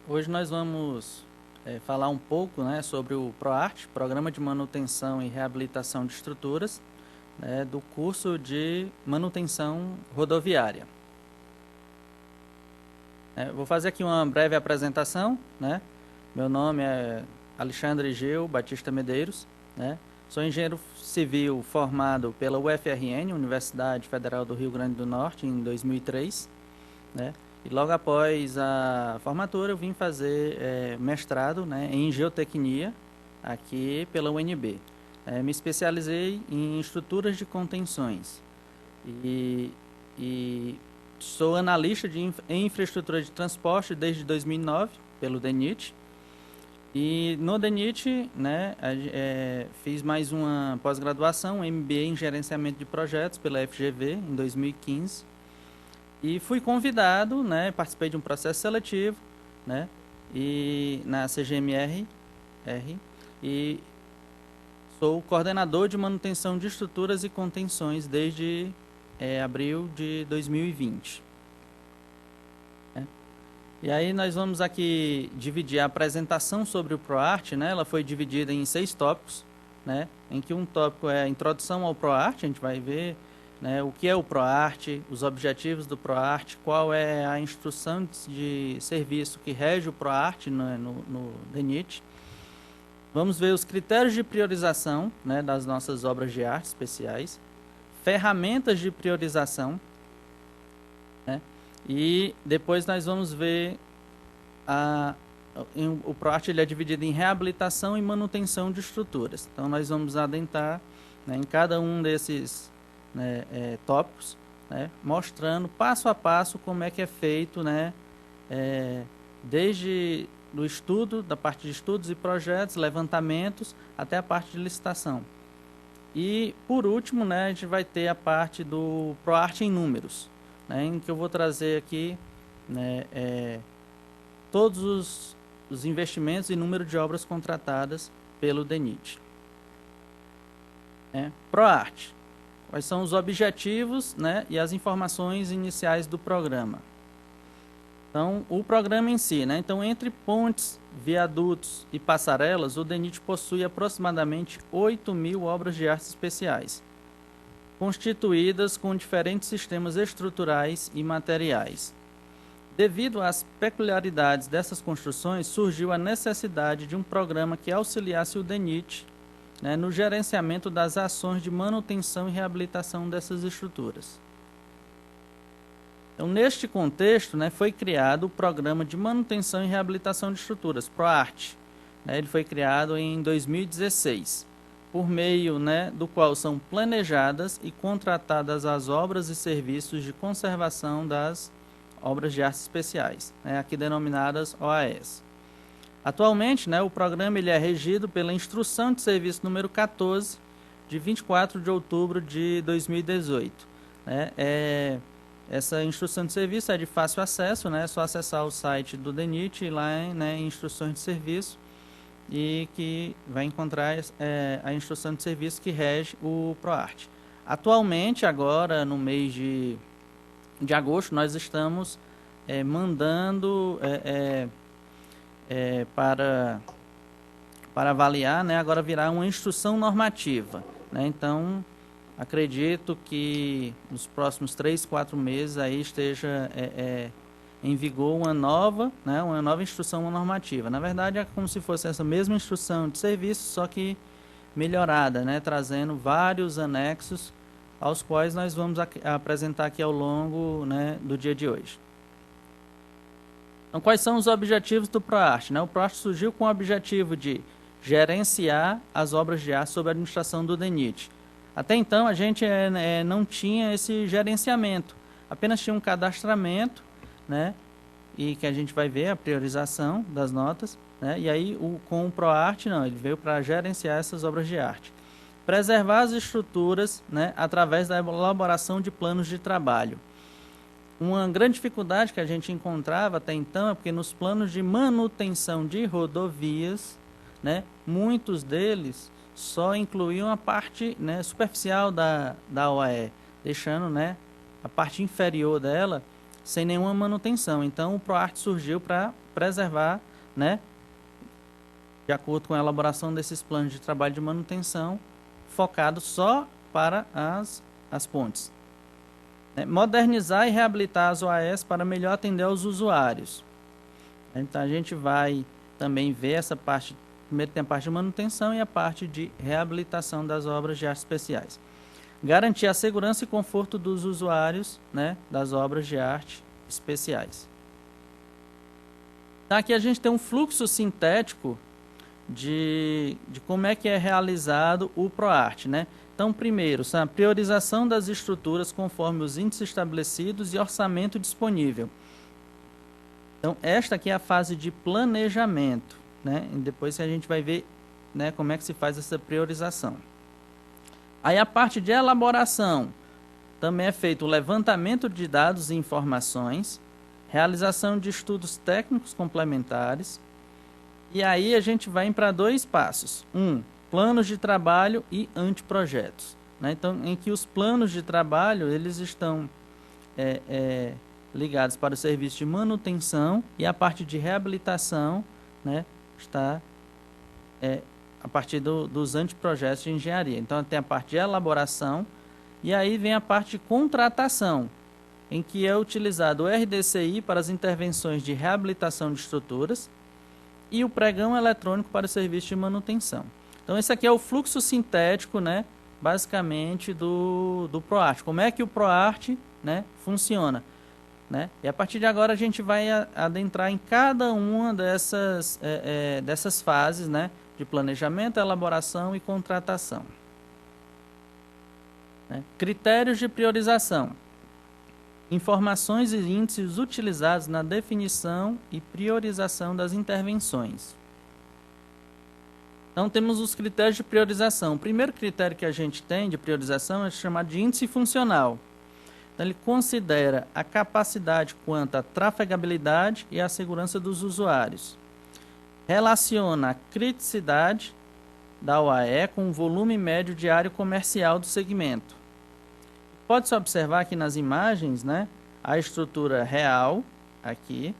Hoje nós vamos falar um pouco, né, sobre o PROART, Programa de Manutenção e Reabilitação de Estruturas, né, do curso de Manutenção Rodoviária. Vou fazer aqui uma breve apresentação, né? Meu nome é Alexandre Gil Batista Medeiros, né? Sou engenheiro civil formado pela UFRN, Universidade Federal do Rio Grande do Norte, em 2003, né? E logo após a formatura eu vim fazer mestrado, né, em geotecnia aqui pela UNB. Me especializei em estruturas de contenções e sou analista de infraestrutura de transporte desde 2009 pelo DENIT. E no DENIT, né, fiz mais uma pós-graduação, MBA em gerenciamento de projetos pela FGV em 2015. E fui convidado, né, participei de um processo seletivo, né, e na CGMR, e sou coordenador de manutenção de estruturas e contenções desde abril de 2020. E aí nós vamos aqui dividir a apresentação sobre o PROART, né, ela foi dividida em 6 tópicos, né, em que um tópico é a introdução ao PROART, a gente vai ver, né, o que é o PROART, os objetivos do PROART, qual é a instrução de serviço que rege o PROART no DENIT. Vamos ver os critérios de priorização, né, das nossas obras de arte especiais, ferramentas de priorização, né, e depois nós vamos ver o PROART ele é dividido em reabilitação e manutenção de estruturas. Então nós vamos adentrar, né, em cada um desses, né, tópicos, né, mostrando passo a passo como é que é feito, né, desde do estudo, da parte de estudos e projetos, levantamentos, até a parte de licitação. E por último, né, a gente vai ter a parte do PROART em números, né, em que eu vou trazer aqui, né, todos os investimentos e número de obras contratadas pelo DENIT. PROART. Quais são os objetivos, né, e as informações iniciais do programa. Então, o programa em si, né, então entre pontes, viadutos e passarelas, o DENIT possui aproximadamente 8.000 obras de artes especiais, constituídas com diferentes sistemas estruturais e materiais. Devido às peculiaridades dessas construções, surgiu a necessidade de um programa que auxiliasse o DENIT, né, no gerenciamento das ações de manutenção e reabilitação dessas estruturas. Então, neste contexto, né, foi criado o Programa de Manutenção e Reabilitação de Estruturas, PROART. Ele foi criado em 2016, por meio, né, do qual são planejadas e contratadas as obras e serviços de conservação das obras de artes especiais, né, aqui denominadas OAS. Atualmente, né, o programa ele é regido pela Instrução de Serviço número 14, de 24 de outubro de 2018. Né, essa instrução de serviço é de fácil acesso, né, é só acessar o site do DENIT e lá em instruções de serviço, e que vai encontrar a instrução de serviço que rege o PROART. Atualmente, agora, no mês de agosto, nós estamos mandando para avaliar, né, agora virá uma instrução normativa, né, então acredito que nos próximos 3, 4 meses aí esteja em vigor uma nova instrução normativa. Na verdade, é como se fosse essa mesma instrução de serviço, só que melhorada, né, trazendo vários anexos, aos quais nós vamos apresentar aqui ao longo, né, do dia de hoje. Então, quais são os objetivos do PROART? Né? O PROART surgiu com o objetivo de gerenciar as obras de arte sob a administração do DENIT. Até então, a gente não tinha esse gerenciamento, apenas tinha um cadastramento, né, e que a gente vai ver a priorização das notas, né, e aí com o PROART, não, ele veio para gerenciar essas obras de arte. Preservar as estruturas, né, através da elaboração de planos de trabalho. Uma grande dificuldade que a gente encontrava até então é porque nos planos de manutenção de rodovias, né, muitos deles só incluíam a parte, né, superficial da OAE, deixando, né, a parte inferior dela sem nenhuma manutenção. Então, o PROART surgiu para preservar, né, de acordo com a elaboração desses planos de trabalho de manutenção, focado só para as pontes. Modernizar e reabilitar as OAS para melhor atender aos usuários. Então, a gente vai também ver essa parte. Primeiro tem a parte de manutenção e a parte de reabilitação das obras de arte especiais. Garantir a segurança e conforto dos usuários, né, das obras de arte especiais. Então, aqui a gente tem um fluxo sintético de como é que é realizado o PROART, né? Então, primeiro, a priorização das estruturas conforme os índices estabelecidos e orçamento disponível. Então, esta aqui é a fase de planejamento, né? E depois que a gente vai ver, né, como é que se faz essa priorização. Aí a parte de elaboração, também é feito o levantamento de dados e informações, realização de estudos técnicos complementares, e aí a gente vai para 2 passos. Planos de trabalho e anteprojetos, né? Então, em que os planos de trabalho, eles estão ligados para o serviço de manutenção e a parte de reabilitação, né, está a partir dos anteprojetos de engenharia. Então, tem a parte de elaboração e aí vem a parte de contratação, em que é utilizado o RDCI para as intervenções de reabilitação de estruturas e o pregão eletrônico para o serviço de manutenção. Então, esse aqui é o fluxo sintético, né, basicamente, do PROART. Como é que o PROART, né, funciona? Né? E a partir de agora a gente vai adentrar em cada uma dessas fases, né, de planejamento, elaboração e contratação. Né? Critérios de priorização. Informações e índices utilizados na definição e priorização das intervenções. Então, temos os critérios de priorização. O primeiro critério que a gente tem de priorização é chamado de índice funcional. Então, ele considera a capacidade quanto à trafegabilidade e à segurança dos usuários. Relaciona a criticidade da OAE com o volume médio diário comercial do segmento. Pode-se observar aqui nas imagens, né, a estrutura real, aqui,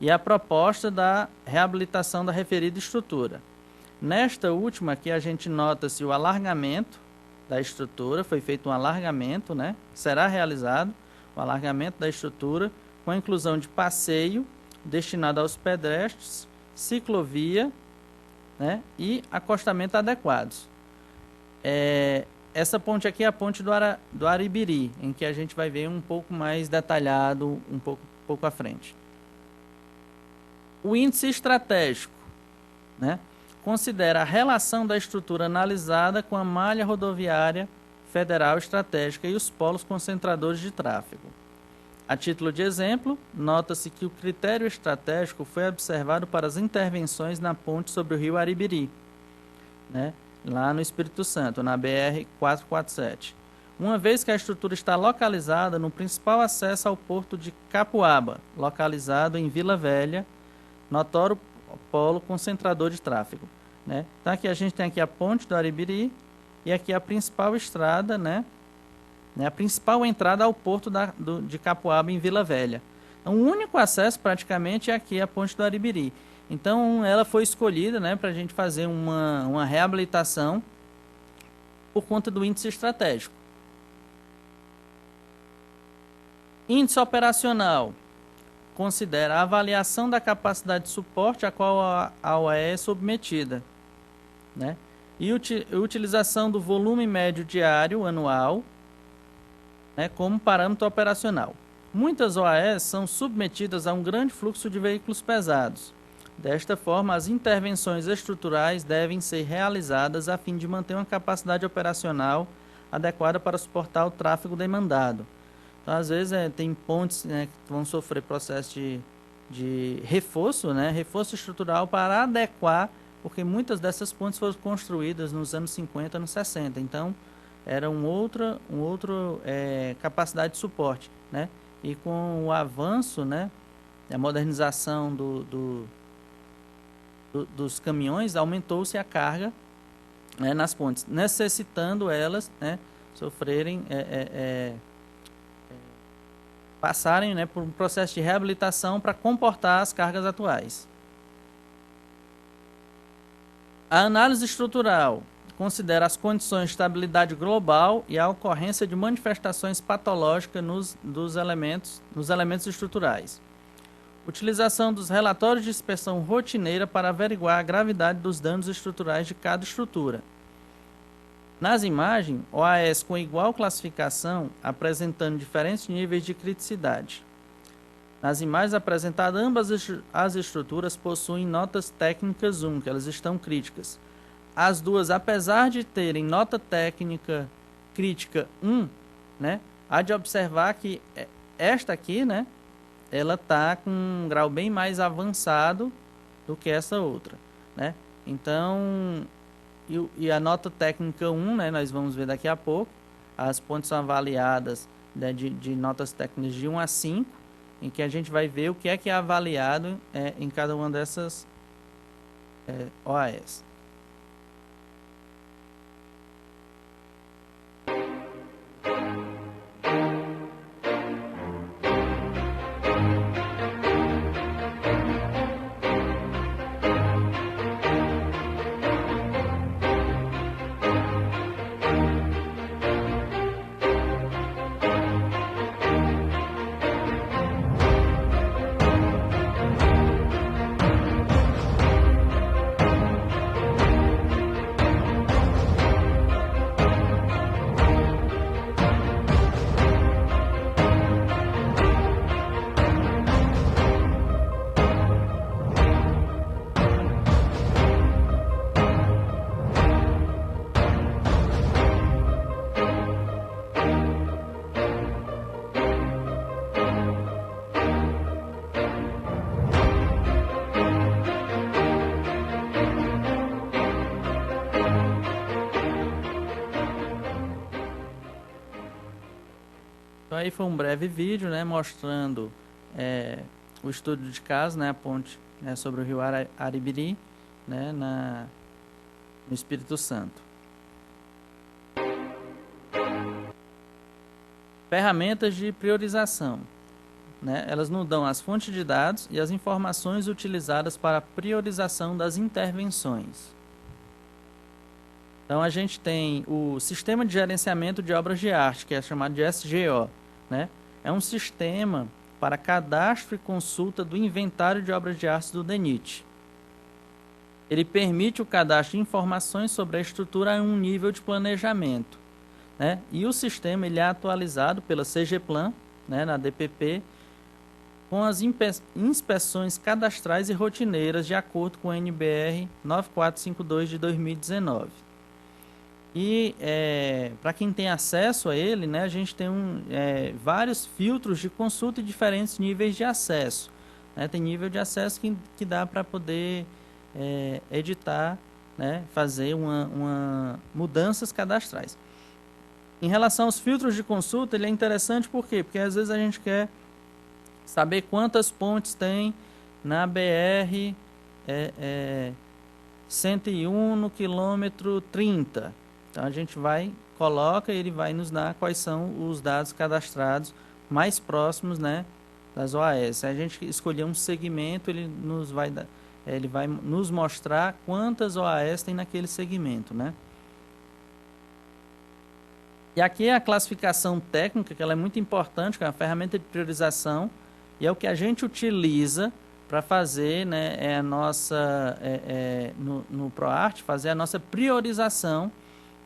e a proposta da reabilitação da referida estrutura. Nesta última aqui, a gente nota-se o alargamento da estrutura, foi feito um alargamento, né? Será realizado o alargamento da estrutura com a inclusão de passeio destinado aos pedestres, ciclovia, e acostamento adequados. Essa ponte aqui é a ponte do Aribiri, em que a gente vai ver um pouco mais detalhado um pouco à frente. O índice estratégico, considera a relação da estrutura analisada com a malha rodoviária federal estratégica e os polos concentradores de tráfego. A título de exemplo, nota-se que o critério estratégico foi observado para as intervenções na ponte sobre o rio Aribiri, lá no Espírito Santo, na BR-447. Uma vez que a estrutura está localizada no principal acesso ao porto de Capuaba, localizado em Vila Velha, notório polo concentrador de tráfego. Então, aqui a gente tem aqui a ponte do Aribiri e aqui a principal estrada, a principal entrada ao porto de Capuaba, em Vila Velha. Então, o único acesso, praticamente, é aqui a ponte do Aribiri. Então, ela foi escolhida, para a gente fazer uma reabilitação por conta do índice estratégico. Índice operacional considera a avaliação da capacidade de suporte a qual a OAE é submetida, e utilização do volume médio diário anual, como parâmetro operacional. Muitas OAEs são submetidas a um grande fluxo de veículos pesados. Desta forma, as intervenções estruturais devem ser realizadas a fim de manter uma capacidade operacional adequada para suportar o tráfego demandado. Então, às vezes, tem pontes que vão sofrer processo de reforço, reforço estrutural para adequar, porque muitas dessas pontes foram construídas nos anos 50, anos 60. Então, era uma outra capacidade de suporte. E com o avanço, a modernização dos caminhões, aumentou-se a carga nas pontes, necessitando elas sofrerem passarem, né, por um processo de reabilitação para comportar as cargas atuais. A análise estrutural considera as condições de estabilidade global e a ocorrência de manifestações patológicas nos elementos estruturais. Utilização dos relatórios de inspeção rotineira para averiguar a gravidade dos danos estruturais de cada estrutura. Nas imagens, OAS com igual classificação, apresentando diferentes níveis de criticidade. Nas imagens apresentadas, ambas as estruturas possuem notas técnicas 1, que elas estão críticas. As duas, apesar de terem nota técnica crítica 1, né, há de observar que esta aqui, né, ela está com um grau bem mais avançado do que essa outra, né? Então, e a nota técnica 1, né, nós vamos ver daqui a pouco, as pontes são avaliadas, né, de notas técnicas de 1 a 5, em que a gente vai ver o que é avaliado em cada uma dessas OAS. Então aí foi um breve vídeo, né, mostrando o estudo de caso, né, a ponte, né, sobre o rio Aribiri, né, no Espírito Santo. Ferramentas de priorização, né, elas nos dão as fontes de dados e as informações utilizadas para a priorização das intervenções. Então, a gente tem o Sistema de Gerenciamento de Obras de Arte, que é chamado de SGO, né? É um sistema para cadastro e consulta do inventário de obras de arte do DENIT. Ele permite o cadastro de informações sobre a estrutura a um nível de planejamento, né? E o sistema ele é atualizado pela CGPlan, né, na DPP, com as inspeções cadastrais e rotineiras de acordo com o NBR 9452 de 2019. E para quem tem acesso a ele, né, a gente tem vários filtros de consulta e diferentes níveis de acesso, né? Tem nível de acesso que dá para poder editar, né, fazer mudanças cadastrais. Em relação aos filtros de consulta, ele é interessante por quê? Porque às vezes a gente quer saber quantas pontes tem na BR 101 no quilômetro 30. Então a gente coloca e ele vai nos dar quais são os dados cadastrados mais próximos, né, das OAS. Se a gente escolher um segmento, ele vai nos mostrar quantas OAS tem naquele segmento, né? E aqui é a classificação técnica, que ela é muito importante, que é uma ferramenta de priorização, e é o que a gente utiliza para fazer, né, no ProArt, fazer a nossa priorização,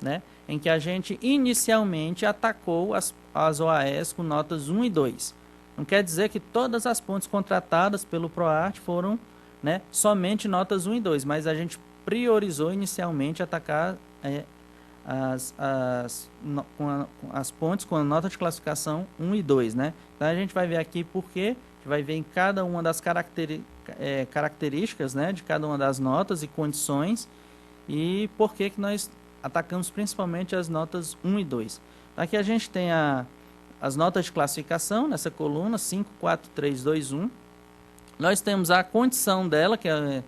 né, em que a gente inicialmente atacou as OAS com notas 1 e 2. Não quer dizer que todas as pontes contratadas pelo ProArt foram, né, somente notas 1 e 2, mas a gente priorizou inicialmente atacar as pontes com a nota de classificação 1 e 2, né? Então a gente vai ver aqui por quê, a gente vai ver em cada uma das características, né, de cada uma das notas e condições, e por que nós atacamos principalmente as notas 1 e 2. Aqui a gente tem as notas de classificação nessa coluna 5, 4, 3, 2, 1. Nós temos a condição dela, que é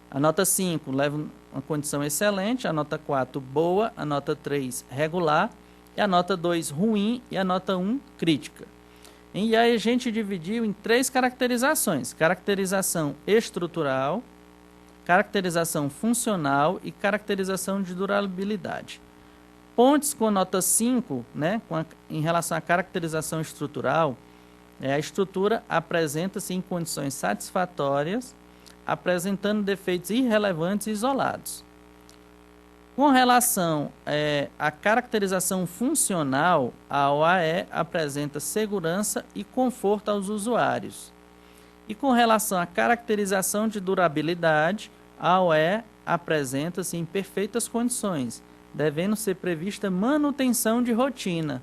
a nota 5 leva uma condição excelente, a nota 4 boa, a nota 3 regular, e a nota 2 ruim e a nota 1 crítica. E aí a gente dividiu em 3 caracterizações: caracterização estrutural, caracterização funcional e caracterização de durabilidade. Pontes com nota 5, né, em relação à caracterização estrutural, a estrutura apresenta-se em condições satisfatórias, apresentando defeitos irrelevantes e isolados. Com relação à caracterização funcional, a OAE apresenta segurança e conforto aos usuários. E com relação à caracterização de durabilidade, a OAE apresenta-se em perfeitas condições, devendo ser prevista manutenção de rotina,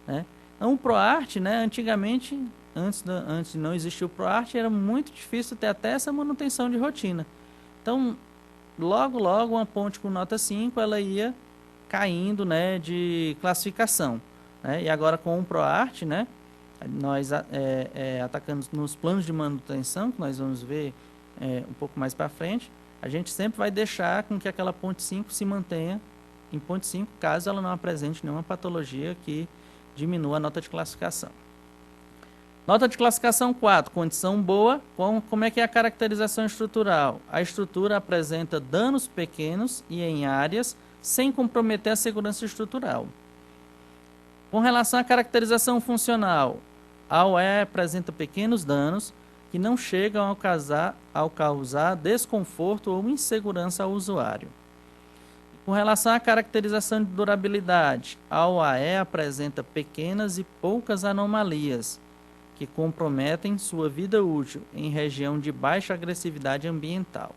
né? Então, o ProArt, né, antigamente, antes de não existir o ProArt, era muito difícil ter até essa manutenção de rotina. Então, logo uma ponte com nota 5, ela ia caindo, né, de classificação, né? E agora com o ProArt, né, nós atacamos nos planos de manutenção, que nós vamos ver um pouco mais para frente, a gente sempre vai deixar com que aquela ponte 5 se mantenha em ponte 5, caso ela não apresente nenhuma patologia que diminua a nota de classificação. Nota de classificação 4, condição boa. Como é que é a caracterização estrutural? A estrutura apresenta danos pequenos e em áreas, sem comprometer a segurança estrutural. Com relação à caracterização funcional, a OE apresenta pequenos danos que não chegam a causar desconforto ou insegurança ao usuário. Com relação à caracterização de durabilidade, a OAE apresenta pequenas e poucas anomalias que comprometem sua vida útil em região de baixa agressividade ambiental.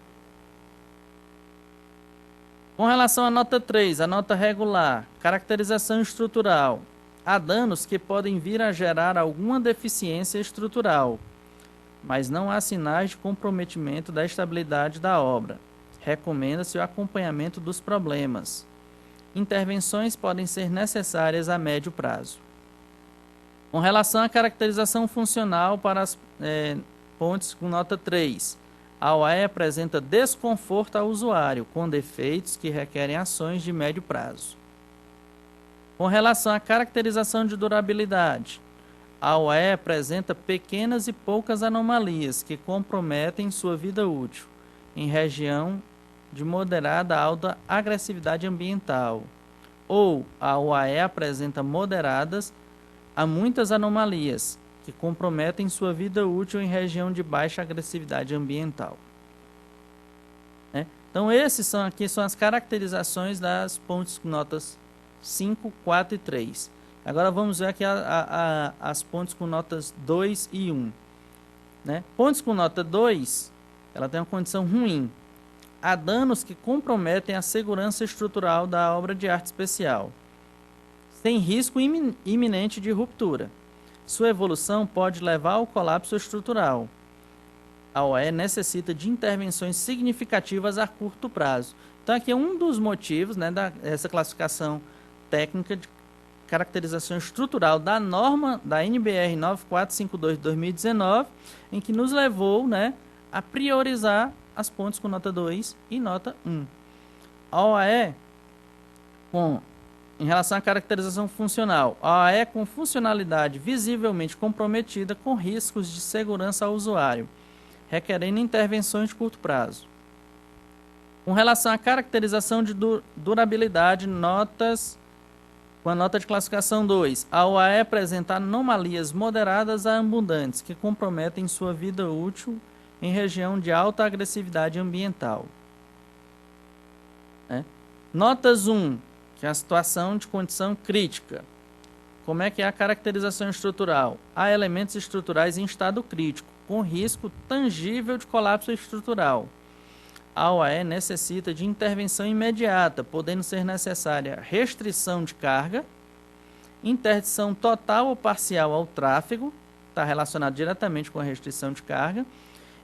Com relação à nota 3, a nota regular, caracterização estrutural, há danos que podem vir a gerar alguma deficiência estrutural, mas não há sinais de comprometimento da estabilidade da obra. Recomenda-se o acompanhamento dos problemas. Intervenções podem ser necessárias a médio prazo. Com relação à caracterização funcional para as pontes com nota 3, a OAE apresenta desconforto ao usuário, com defeitos que requerem ações de médio prazo. Com relação à caracterização de durabilidade, a OAE apresenta pequenas e poucas anomalias que comprometem sua vida útil em região de moderada a alta agressividade ambiental, ou a OAE apresenta moderadas a muitas anomalias que comprometem sua vida útil em região de baixa agressividade ambiental. Então, aqui são as caracterizações das pontes com notas 5, 4 e 3. Agora vamos ver aqui as pontes com notas 2 e 1. Pontes com nota 2, ela tem uma condição ruim. Há danos que comprometem a segurança estrutural da obra de arte especial, sem risco iminente de ruptura. Sua evolução pode levar ao colapso estrutural. A OE necessita de intervenções significativas a curto prazo. Então, aqui é um dos motivos, dessa classificação técnica de caracterização estrutural da norma da NBR 9452 de 2019, em que nos levou, a priorizar as pontes com nota 2 e nota 1. A OAE, em relação à caracterização funcional, a OAE com funcionalidade visivelmente comprometida com riscos de segurança ao usuário, requerendo intervenções de curto prazo. Com relação à caracterização de durabilidade, com a nota de classificação 2, a OAE apresenta anomalias moderadas a abundantes que comprometem sua vida útil em região de alta agressividade ambiental. Notas 1, que é a situação de condição crítica. Como é que é a caracterização estrutural? Há elementos estruturais em estado crítico, com risco tangível de colapso estrutural. A OAE necessita de intervenção imediata, podendo ser necessária restrição de carga, interdição total ou parcial ao tráfego, está relacionado diretamente com a restrição de carga,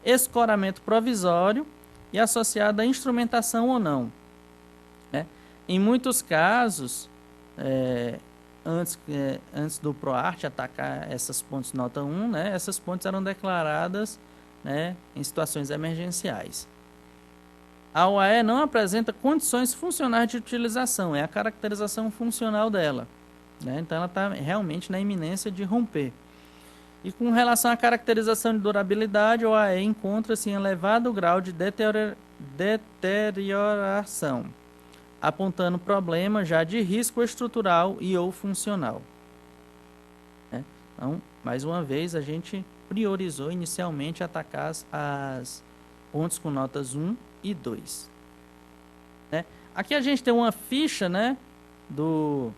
escoramento provisório e associado à instrumentação ou não. Em muitos casos, antes do ProArt atacar essas pontes nota 1, essas pontes eram declaradas em situações emergenciais. A OAE não apresenta condições funcionais de utilização, é a caracterização funcional dela. Então, ela está realmente na iminência de romper. E com relação à caracterização de durabilidade, o AE encontra-se em elevado grau de deterioração, apontando problema já de risco estrutural e ou funcional. Então, mais uma vez, a gente priorizou inicialmente atacar as pontes com notas 1 e 2. Aqui a gente tem uma ficha, do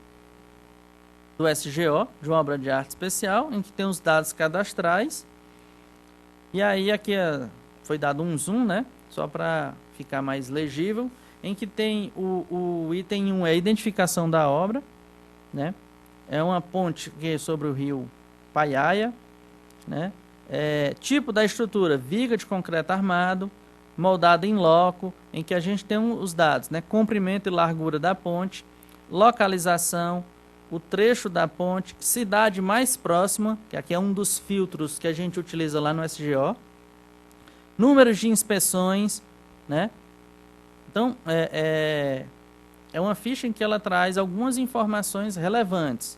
SGO, de uma obra de arte especial, em que tem os dados cadastrais. E aí aqui foi dado um zoom, só para ficar mais legível, em que tem o item 1 é a identificação da obra, É uma ponte que é sobre o rio Paiaia, tipo da estrutura, viga de concreto armado, moldado em loco, em que a gente tem os dados, comprimento e largura da ponte, localização, o trecho da ponte, cidade mais próxima, que aqui é um dos filtros que a gente utiliza lá no SGO, números de inspeções, Então, é uma ficha em que ela traz algumas informações relevantes.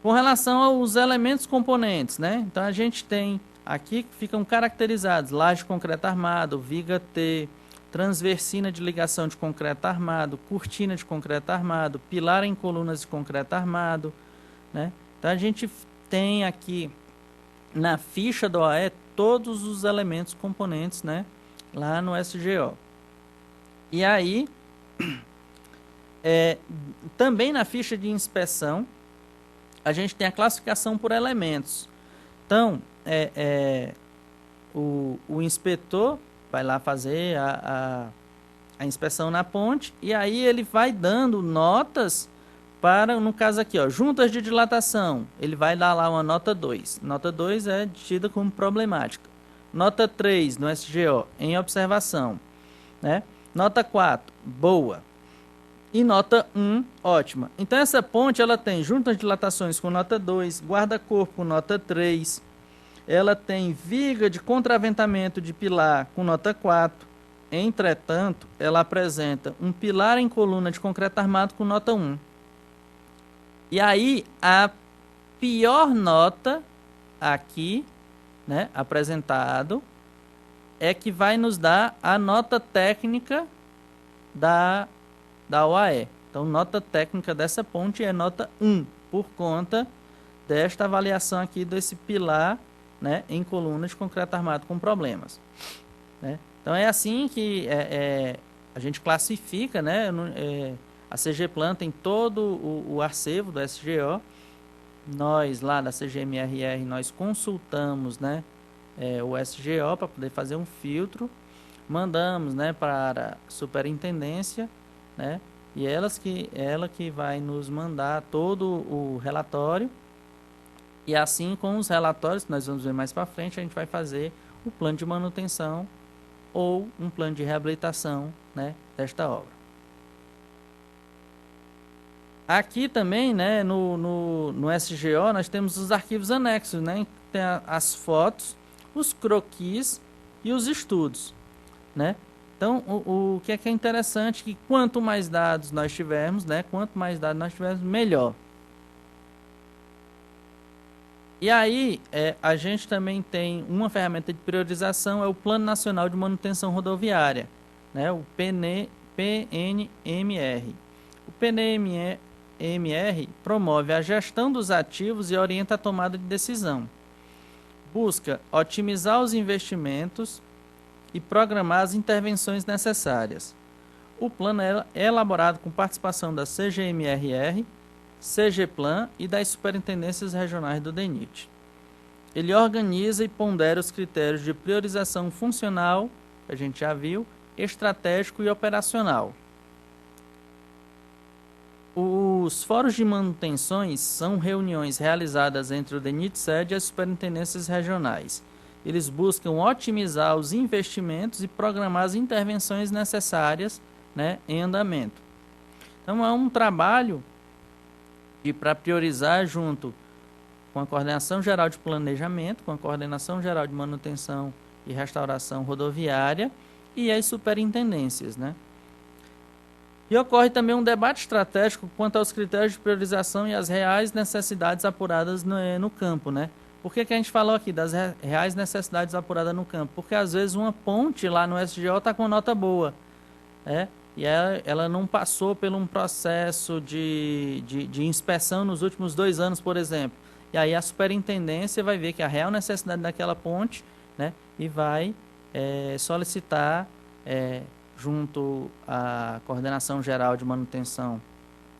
Com relação aos elementos componentes, Então, a gente tem aqui que ficam caracterizados: laje de concreto armado, viga T, transversina de ligação de concreto armado, cortina de concreto armado, pilar em colunas de concreto armado, Então, a gente tem aqui na ficha do AE todos os elementos componentes, lá no SGO. E aí, também na ficha de inspeção, a gente tem a classificação por elementos. Então, o inspetor vai lá fazer a inspeção na ponte, e aí ele vai dando notas para, no caso aqui, juntas de dilatação, ele vai dar lá uma nota 2. Nota 2 é tida como problemática. Nota 3 no SGO, em observação. Nota 4, boa. E nota 1, ótima. Então, essa ponte ela tem juntas de dilatações com nota 2, guarda-corpo com nota 3, ela tem viga de contraventamento de pilar com nota 4. Entretanto, ela apresenta um pilar em coluna de concreto armado com nota 1. E aí, a pior nota aqui, apresentado, é que vai nos dar a nota técnica da OAE. Então, nota técnica dessa ponte é nota 1, por conta desta avaliação aqui desse pilar, em coluna de concreto armado com problemas. Então, é assim que a gente classifica, a CGPlan tem todo o arquivo do SGO. Nós, lá da CGMRR, nós consultamos, o SGO para poder fazer um filtro. Mandamos, para a superintendência, e ela que vai nos mandar todo o relatório. E assim, com os relatórios, que nós vamos ver mais para frente, a gente vai fazer o plano de manutenção ou um plano de reabilitação, desta obra. Aqui também, no SGO, nós temos os arquivos anexos, tem as fotos, os croquis e os estudos, Então, o que é interessante, que quanto mais dados nós tivermos, melhor. E aí, a gente também tem uma ferramenta de priorização, é o Plano Nacional de Manutenção Rodoviária, o PNMR. O PNMR promove a gestão dos ativos e orienta a tomada de decisão. Busca otimizar os investimentos e programar as intervenções necessárias. O plano é elaborado com participação da CGMRR, CGPlan e das superintendências regionais do DENIT. Ele organiza e pondera os critérios de priorização funcional, que a gente já viu, estratégico e operacional. Os fóruns de manutenções são reuniões realizadas entre o DENIT-SED e as superintendências regionais. Eles buscam otimizar os investimentos e programar as intervenções necessárias, em andamento. Então, é um trabalho para priorizar junto com a Coordenação Geral de Planejamento, com a Coordenação Geral de Manutenção e Restauração Rodoviária e as superintendências, E ocorre também um debate estratégico quanto aos critérios de priorização e as reais necessidades apuradas no campo, Por que a gente falou aqui das reais necessidades apuradas no campo? Porque às vezes uma ponte lá no SGO está com nota boa, e ela não passou por um processo de inspeção nos últimos 2 anos, por exemplo. E aí a superintendência vai ver que a real necessidade daquela ponte, né, e vai solicitar junto à Coordenação Geral de Manutenção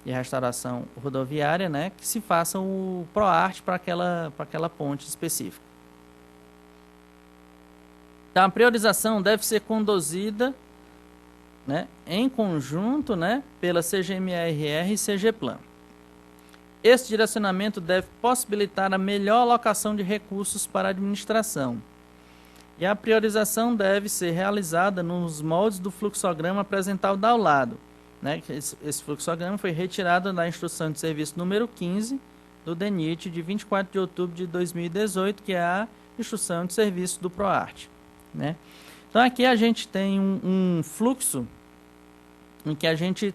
e Restauração Rodoviária, né, que se faça o PROARTE para aquela ponte específica. Então, a priorização deve ser conduzida, né, em conjunto, né, pela CGMRR e CGPLAN. Esse direcionamento deve possibilitar a melhor alocação de recursos para a administração. E a priorização deve ser realizada nos moldes do fluxograma apresentado ao lado, né? Esse fluxograma foi retirado da Instrução de Serviço número 15 do DENIT de 24 de outubro de 2018, que é a Instrução de Serviço do PROARTE, né? Então aqui a gente tem um fluxo em que a gente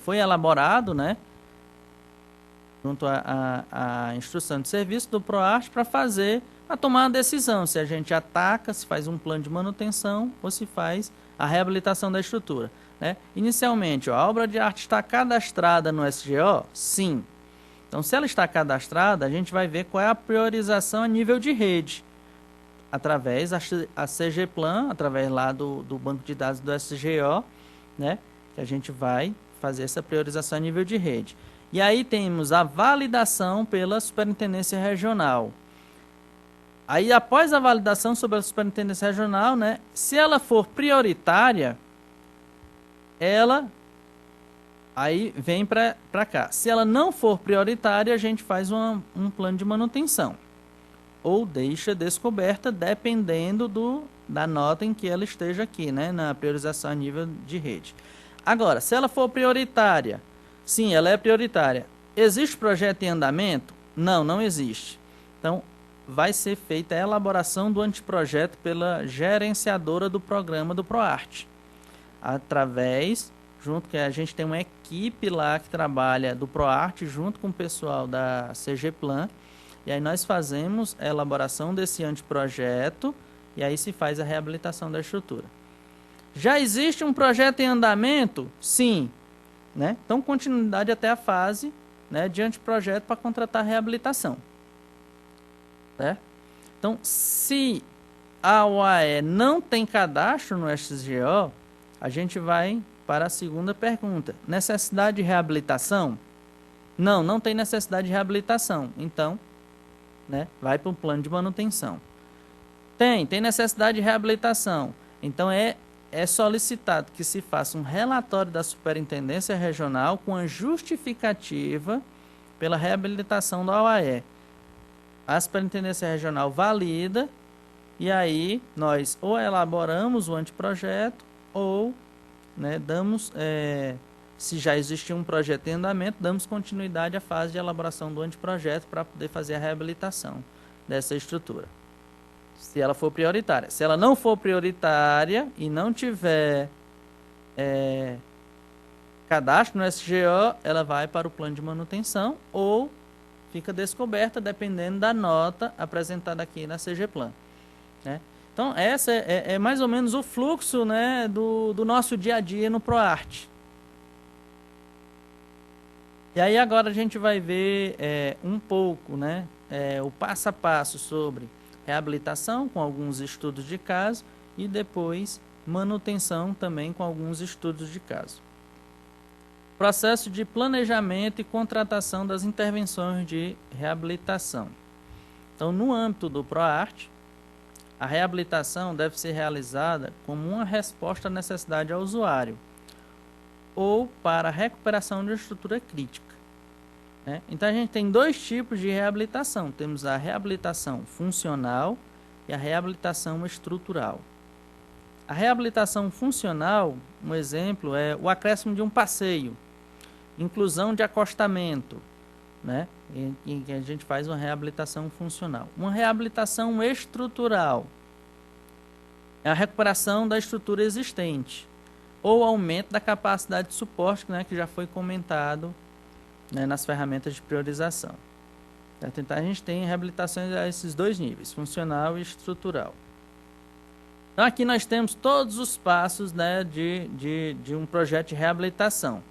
foi elaborado, né, junto à Instrução de Serviço do PROARTE para tomar uma decisão se a gente ataca, se faz um plano de manutenção ou se faz a reabilitação da estrutura, né? Inicialmente, a obra de arte está cadastrada no SGO? Sim. Então, se ela está cadastrada, a gente vai ver qual é a priorização a nível de rede, através da CGPLAN, através lá do banco de dados do SGO, né, que a gente vai fazer essa priorização a nível de rede. E aí temos a validação pela Superintendência Regional. Aí, após a validação sobre a Superintendência Regional, né, se ela for prioritária, ela aí vem para cá. Se ela não for prioritária, a gente faz um plano de manutenção. Ou deixa descoberta, dependendo da nota em que ela esteja aqui, né, na priorização a nível de rede. Agora, se ela for prioritária, sim, ela é prioritária. Existe projeto em andamento? Não, não existe. Então, vai ser feita a elaboração do anteprojeto pela gerenciadora do programa do PROARTE. Junto que a gente tem uma equipe lá que trabalha do PROARTE junto com o pessoal da CGPLAN, e aí nós fazemos a elaboração desse anteprojeto e aí se faz a reabilitação da estrutura. Já existe um projeto em andamento? Sim, né? Então, continuidade até a fase, né, de anteprojeto para contratar a reabilitação. Né? Então, se a OAE não tem cadastro no SGO, a gente vai para a segunda pergunta. Necessidade de reabilitação? Não, não tem necessidade de reabilitação. Então, né, vai para o plano de manutenção. Tem necessidade de reabilitação. Então, é solicitado que se faça um relatório da Superintendência Regional com a justificativa pela reabilitação da OAE. A Superintendência Regional valida e aí nós ou elaboramos o anteprojeto ou, né, damos, se já existir um projeto em andamento, damos continuidade à fase de elaboração do anteprojeto para poder fazer a reabilitação dessa estrutura. Se ela for prioritária. Se ela não for prioritária e não tiver cadastro no SGO, ela vai para o plano de manutenção ou fica descoberta, dependendo da nota apresentada aqui na CGPLAN. Né? Então, essa é mais ou menos o fluxo, né, do nosso dia a dia no PROARTE. E aí agora a gente vai ver um pouco, né, o passo a passo sobre reabilitação com alguns estudos de caso e depois manutenção também com alguns estudos de caso. Processo de planejamento e contratação das intervenções de reabilitação. Então, no âmbito do PROARTE, a reabilitação deve ser realizada como uma resposta à necessidade ao usuário ou para a recuperação de uma estrutura crítica. Né? Então, a gente tem 2 tipos de reabilitação. Temos a reabilitação funcional e a reabilitação estrutural. A reabilitação funcional, um exemplo, é o acréscimo de um passeio, inclusão de acostamento, né? Em que a gente faz uma reabilitação funcional. Uma reabilitação estrutural é a recuperação da estrutura existente ou aumento da capacidade de suporte, né, que já foi comentado, né, nas ferramentas de priorização. Certo? Então, a gente tem reabilitações a esses dois níveis, funcional e estrutural. Então, aqui nós temos todos os passos, né, de um projeto de reabilitação.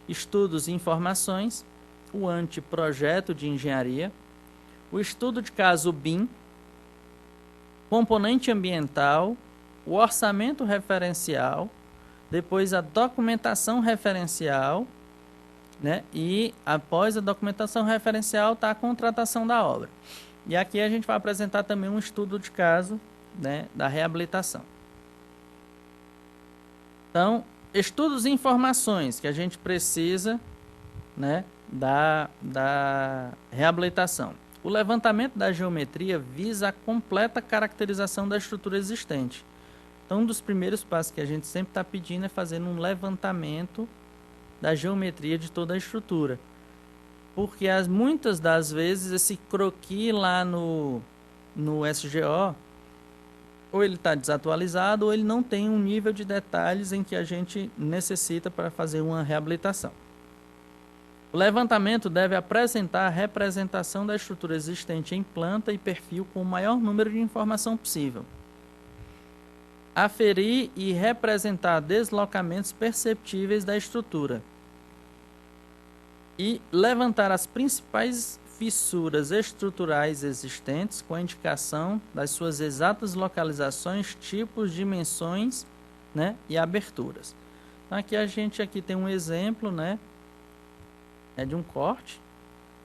Estudos e informações, o anteprojeto de engenharia, o estudo de caso BIM, componente ambiental, o orçamento referencial, depois a documentação referencial, né? E após a documentação referencial está a contratação da obra. E aqui a gente vai apresentar também um estudo de caso, né, da reabilitação. Então, estudos e informações que a gente precisa, né, da reabilitação. O levantamento da geometria visa a completa caracterização da estrutura existente. Então, um dos primeiros passos que a gente sempre está pedindo é fazer um levantamento da geometria de toda a estrutura. Porque muitas das vezes esse croquis lá no SGO, ou ele está desatualizado, ou ele não tem um nível de detalhes em que a gente necessita para fazer uma reabilitação. O levantamento deve apresentar a representação da estrutura existente em planta e perfil com o maior número de informação possível. Aferir e representar deslocamentos perceptíveis da estrutura. E levantar as principais fissuras estruturais existentes com a indicação das suas exatas localizações, tipos, dimensões, né, e aberturas. Então, aqui a gente tem um exemplo, né, de um corte,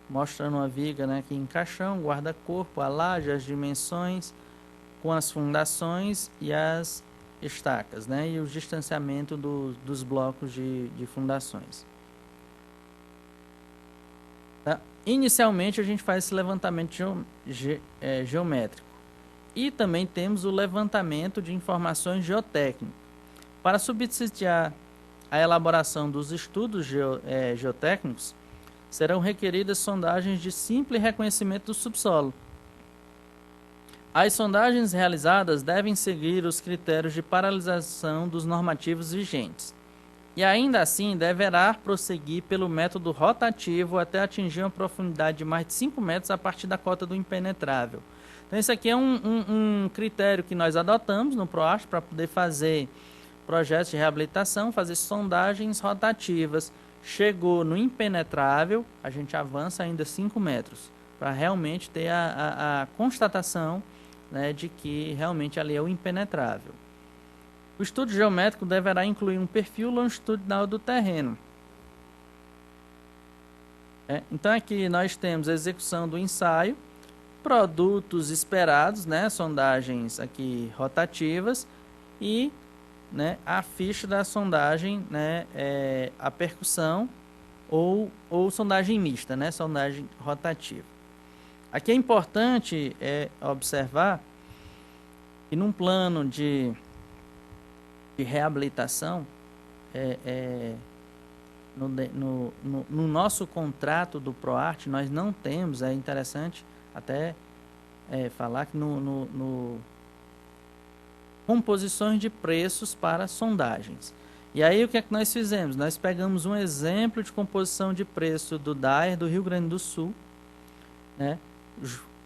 mostrando uma viga, né, aqui em caixão, guarda-corpo, a laje, as dimensões, com as fundações e as estacas, né, e o distanciamento dos blocos de fundações. Tá? Inicialmente a gente faz esse levantamento geométrico e também temos o levantamento de informações geotécnicas. Para subsidiar a elaboração dos estudos geotécnicos, serão requeridas sondagens de simples reconhecimento do subsolo. As sondagens realizadas devem seguir os critérios de paralisação dos normativos vigentes. E ainda assim, deverá prosseguir pelo método rotativo até atingir uma profundidade de mais de 5 metros a partir da cota do impenetrável. Então, esse aqui é um critério que nós adotamos no PROAST para poder fazer projetos de reabilitação, fazer sondagens rotativas. Chegou no impenetrável, a gente avança ainda 5 metros, para realmente ter a constatação, né, de que realmente ali é o impenetrável. O estudo geométrico deverá incluir um perfil longitudinal do terreno. Então aqui nós temos a execução do ensaio, produtos esperados, né, sondagens aqui rotativas e, né, a ficha da sondagem, né, a percussão ou sondagem mista, né, sondagem rotativa. Aqui é importante observar que num plano de reabilitação, no nosso contrato do PROART, nós não temos, é interessante até falar que no composições de preços para sondagens. E aí o que é que nós fizemos? Nós pegamos um exemplo de composição de preço do DAER do Rio Grande do Sul, né?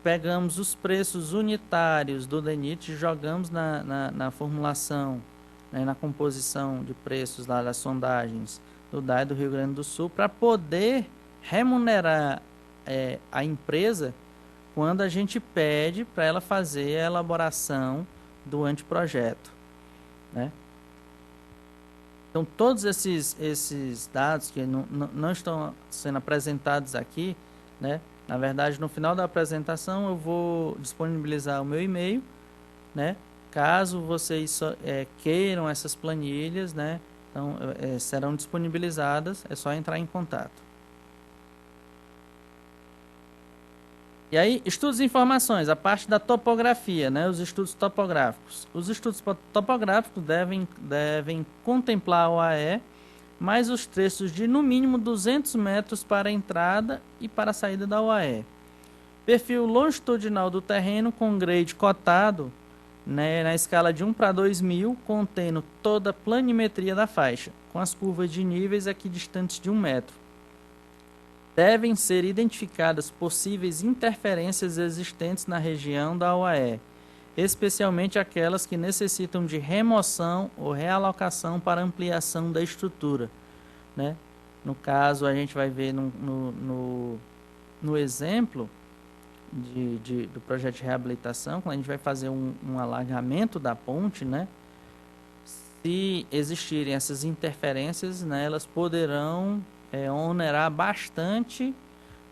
Pegamos os preços unitários do DENIT e jogamos na formulação, né, na composição de preços lá das sondagens do DAER do Rio Grande do Sul, para poder remunerar a empresa quando a gente pede para ela fazer a elaboração do anteprojeto, né? Então, todos esses dados que não estão sendo apresentados aqui, né? Na verdade, no final da apresentação, eu vou disponibilizar o meu e-mail, né? Caso vocês queiram essas planilhas, né? Então, serão disponibilizadas, é só entrar em contato. E aí, estudos e informações, a parte da topografia, né? Os estudos topográficos. Os estudos topográficos devem contemplar a OAE, mais os trechos de no mínimo 200 metros para a entrada e para a saída da OAE. Perfil longitudinal do terreno com grade cotado, né, na escala de 1 para 2000, contendo toda a planimetria da faixa, com as curvas de níveis aqui distantes de 1 metro. devem ser identificadas possíveis interferências existentes na região da UAE, especialmente aquelas que necessitam de remoção ou realocação para ampliação da estrutura, né? No caso, a gente vai ver no exemplo do projeto de reabilitação, quando a gente vai fazer um alargamento da ponte, né? Se existirem essas interferências, né, elas poderão onerar bastante,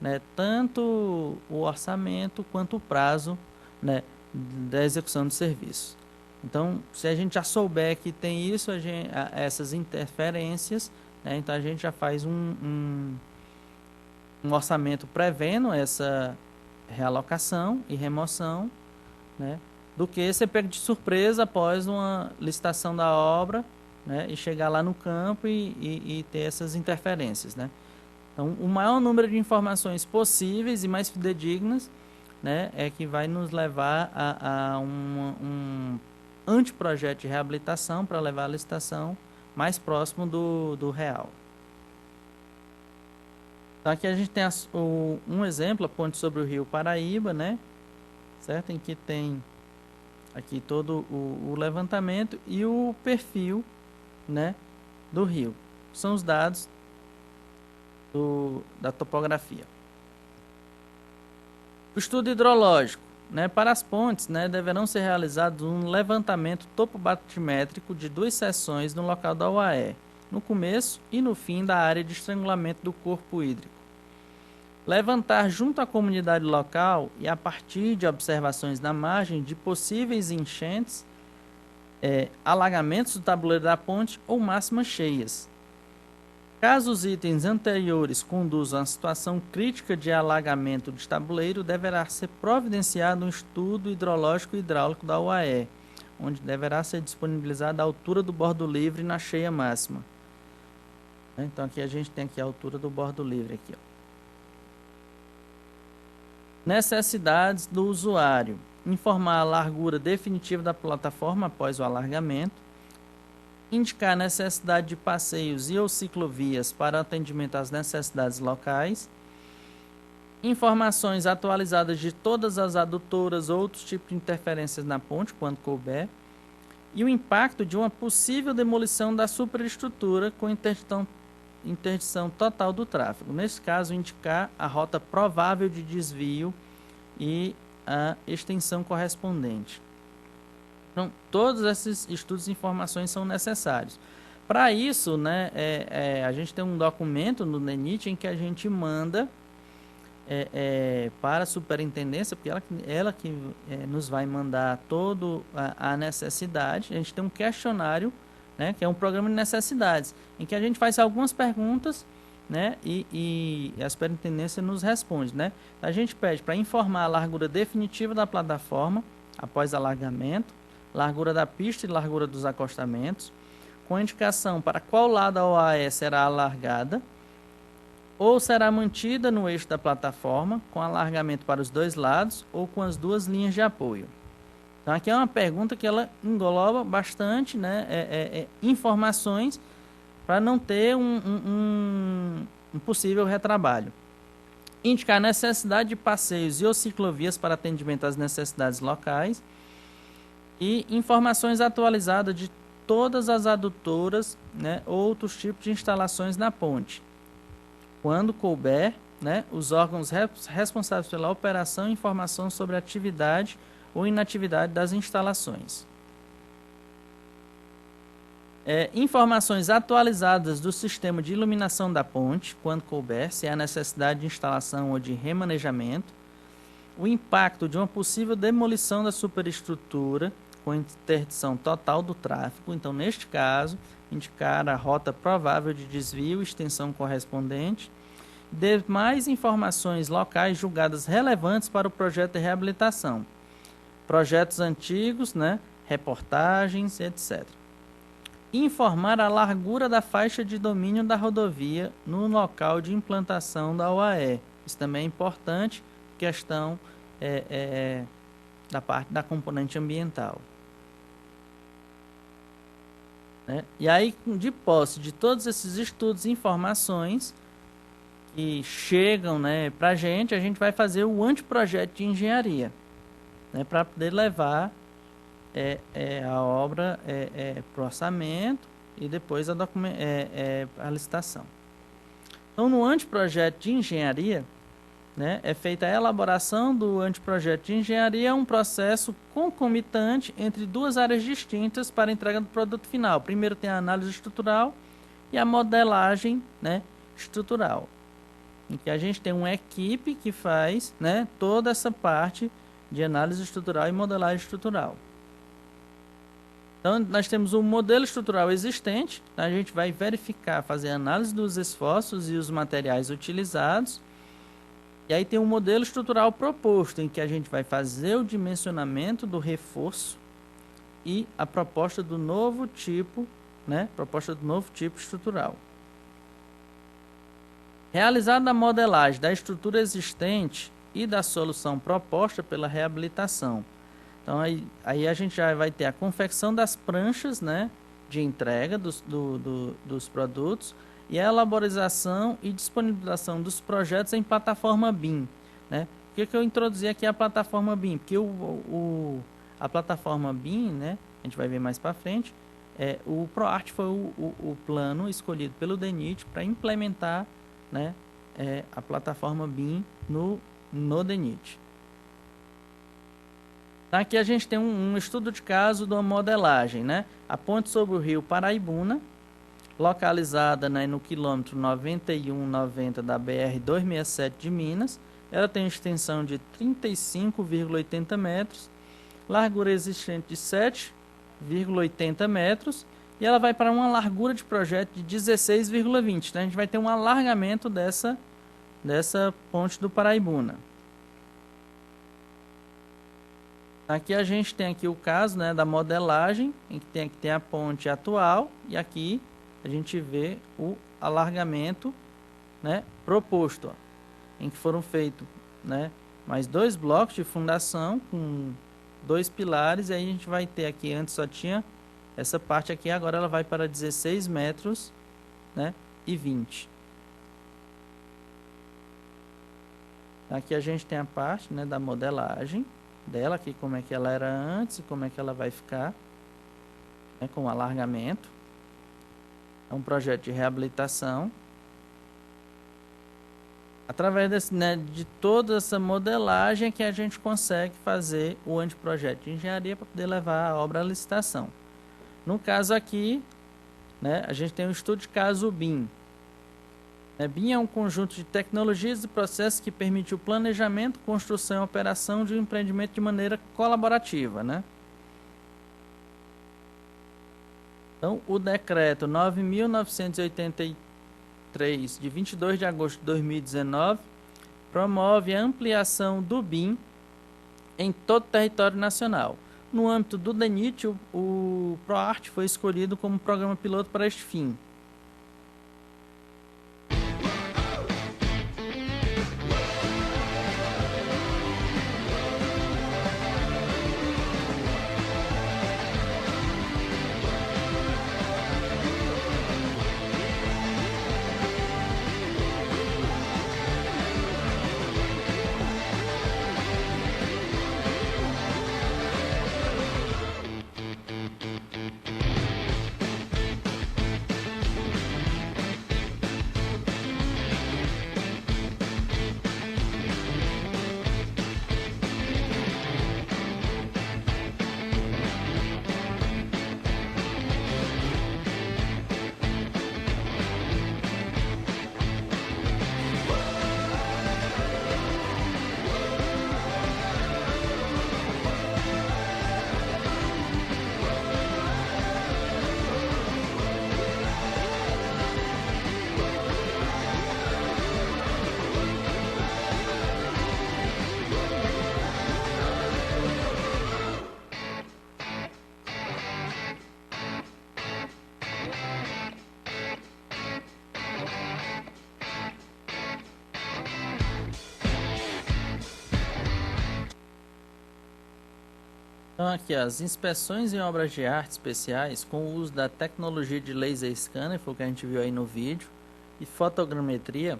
né, tanto o orçamento quanto o prazo, né, da execução do serviço. Então, se a gente já souber que tem isso, essas interferências, né, então a gente já faz um orçamento prevendo essa realocação e remoção, né, do que ser pego de surpresa após uma licitação da obra, né, e chegar lá no campo e ter essas interferências, né. Então, o maior número de informações possíveis e mais fidedignas, né, é que vai nos levar a um anteprojeto de reabilitação para levar a licitação mais próximo do real. Então, aqui a gente tem um exemplo, a ponte sobre o rio Paraíba, né, certo? Em que tem aqui todo o levantamento e o perfil, né, do rio. São os dados da topografia. O estudo hidrológico, né, para as pontes, né, deverão ser realizados um levantamento topobatimétrico de 2 seções no local da UAE, no começo e no fim da área de estrangulamento do corpo hídrico. Levantar junto à comunidade local e a partir de observações na margem de possíveis enchentes, alagamentos do tabuleiro da ponte ou máximas cheias. Caso os itens anteriores conduzam a situação crítica de alagamento de tabuleiro, deverá ser providenciado um estudo hidrológico e hidráulico da UAE, onde deverá ser disponibilizada a altura do bordo livre na cheia máxima. Então aqui a gente tem aqui a altura do bordo livre aqui, ó. Necessidades do usuário: informar a largura definitiva da plataforma após o alargamento, indicar a necessidade de passeios e ou ciclovias para atendimento às necessidades locais, informações atualizadas de todas as adutoras ou outros tipos de interferências na ponte, quando couber, e o impacto de uma possível demolição da superestrutura com interdição total do tráfego. Nesse caso, indicar a rota provável de desvio e a extensão correspondente. Então, todos esses estudos e informações são necessários. Para isso, né, a gente tem um documento no DENIT em que a gente manda para a superintendência, porque ela que nos vai mandar toda a necessidade. A gente tem um questionário, né, que é um programa de necessidades, em que a gente faz algumas perguntas, né, e a superintendência nos responde, né. A gente pede para informar a largura definitiva da plataforma após alargamento, largura da pista e largura dos acostamentos, com indicação para qual lado a OAE será alargada ou será mantida no eixo da plataforma, com alargamento para os dois lados ou com as duas linhas de apoio. Então, aqui é uma pergunta que ela engloba bastante, né, informações para não ter um possível retrabalho. Indicar a necessidade de passeios e ou ciclovias para atendimento às necessidades locais e informações atualizadas de todas as adutoras, né, ou outros tipos de instalações na ponte. Quando couber, né, os órgãos responsáveis pela operação e informação sobre a atividade ou inatividade das instalações. Informações atualizadas do sistema de iluminação da ponte, quando couber, se há necessidade de instalação ou de remanejamento. O impacto de uma possível demolição da superestrutura com interdição total do tráfego. Então, neste caso, indicar a rota provável de desvio e extensão correspondente. Demais informações locais julgadas relevantes para o projeto de reabilitação. Projetos antigos, né, reportagens, etc. Informar a largura da faixa de domínio da rodovia no local de implantação da UAE. Isso também é importante, questão da parte da componente ambiental. Né? E aí, de posse de todos esses estudos e informações que chegam, né, para a gente vai fazer o anteprojeto de engenharia, né, para poder levar a obra para o orçamento e depois a licitação. Então, no anteprojeto de engenharia, né, é feita a elaboração do anteprojeto de engenharia, um processo concomitante entre duas áreas distintas para a entrega do produto final. Primeiro tem a análise estrutural e a modelagem, né, estrutural, em que a gente tem uma equipe que faz, né, toda essa parte de análise estrutural e modelagem estrutural. Então, nós temos um modelo estrutural existente, a gente vai verificar, fazer análise dos esforços e os materiais utilizados. E aí tem um modelo estrutural proposto, em que a gente vai fazer o dimensionamento do reforço e a proposta do novo tipo, né? Proposta do novo tipo estrutural. Realizada a modelagem da estrutura existente e da solução proposta pela reabilitação. Então, aí a gente já vai ter a confecção das pranchas, né, de entrega dos produtos e a elaboração e disponibilização dos projetos em plataforma BIM, né? Por que eu introduzi aqui a plataforma BIM? Porque a plataforma BIM, né, a gente vai ver mais para frente, o ProArt foi o plano escolhido pelo DENIT para implementar, né, a plataforma BIM no DENIT. Aqui a gente tem um estudo de caso de uma modelagem, né? A ponte sobre o rio Paraibuna, localizada, né, no quilômetro 9190 da BR-267 de Minas. Ela tem extensão de 35,80 metros, largura existente de 7,80 metros, e ela vai para uma largura de projeto de 16,20. Então, a gente vai ter um alargamento dessa ponte do Paraibuna. Aqui a gente tem aqui o caso, né, da modelagem, em que tem a ponte atual, e aqui a gente vê o alargamento, né, proposto, ó, em que foram feitos, né, mais 2 blocos de fundação com 2 pilares, e aí a gente vai ter aqui, antes só tinha essa parte aqui, agora ela vai para 16 metros, né, e 20. Aqui a gente tem a parte, né, da modelagem dela, aqui como é que ela era antes e como é que ela vai ficar, né, com o alargamento. É um projeto de reabilitação. Através de toda essa modelagem que a gente consegue fazer o anteprojeto de engenharia para poder levar a obra à licitação. No caso aqui, né, a gente tem um estudo de caso BIM. BIM é um conjunto de tecnologias e processos que permite o planejamento, construção e operação de um empreendimento de maneira colaborativa, né? Então, o decreto 9.983, de 22 de agosto de 2019, promove a ampliação do BIM em todo o território nacional. No âmbito do DENIT, o ProArt foi escolhido como programa piloto para este fim. Então aqui, as inspeções em obras de arte especiais com o uso da tecnologia de laser scanner, foi o que a gente viu aí no vídeo, e fotogrametria,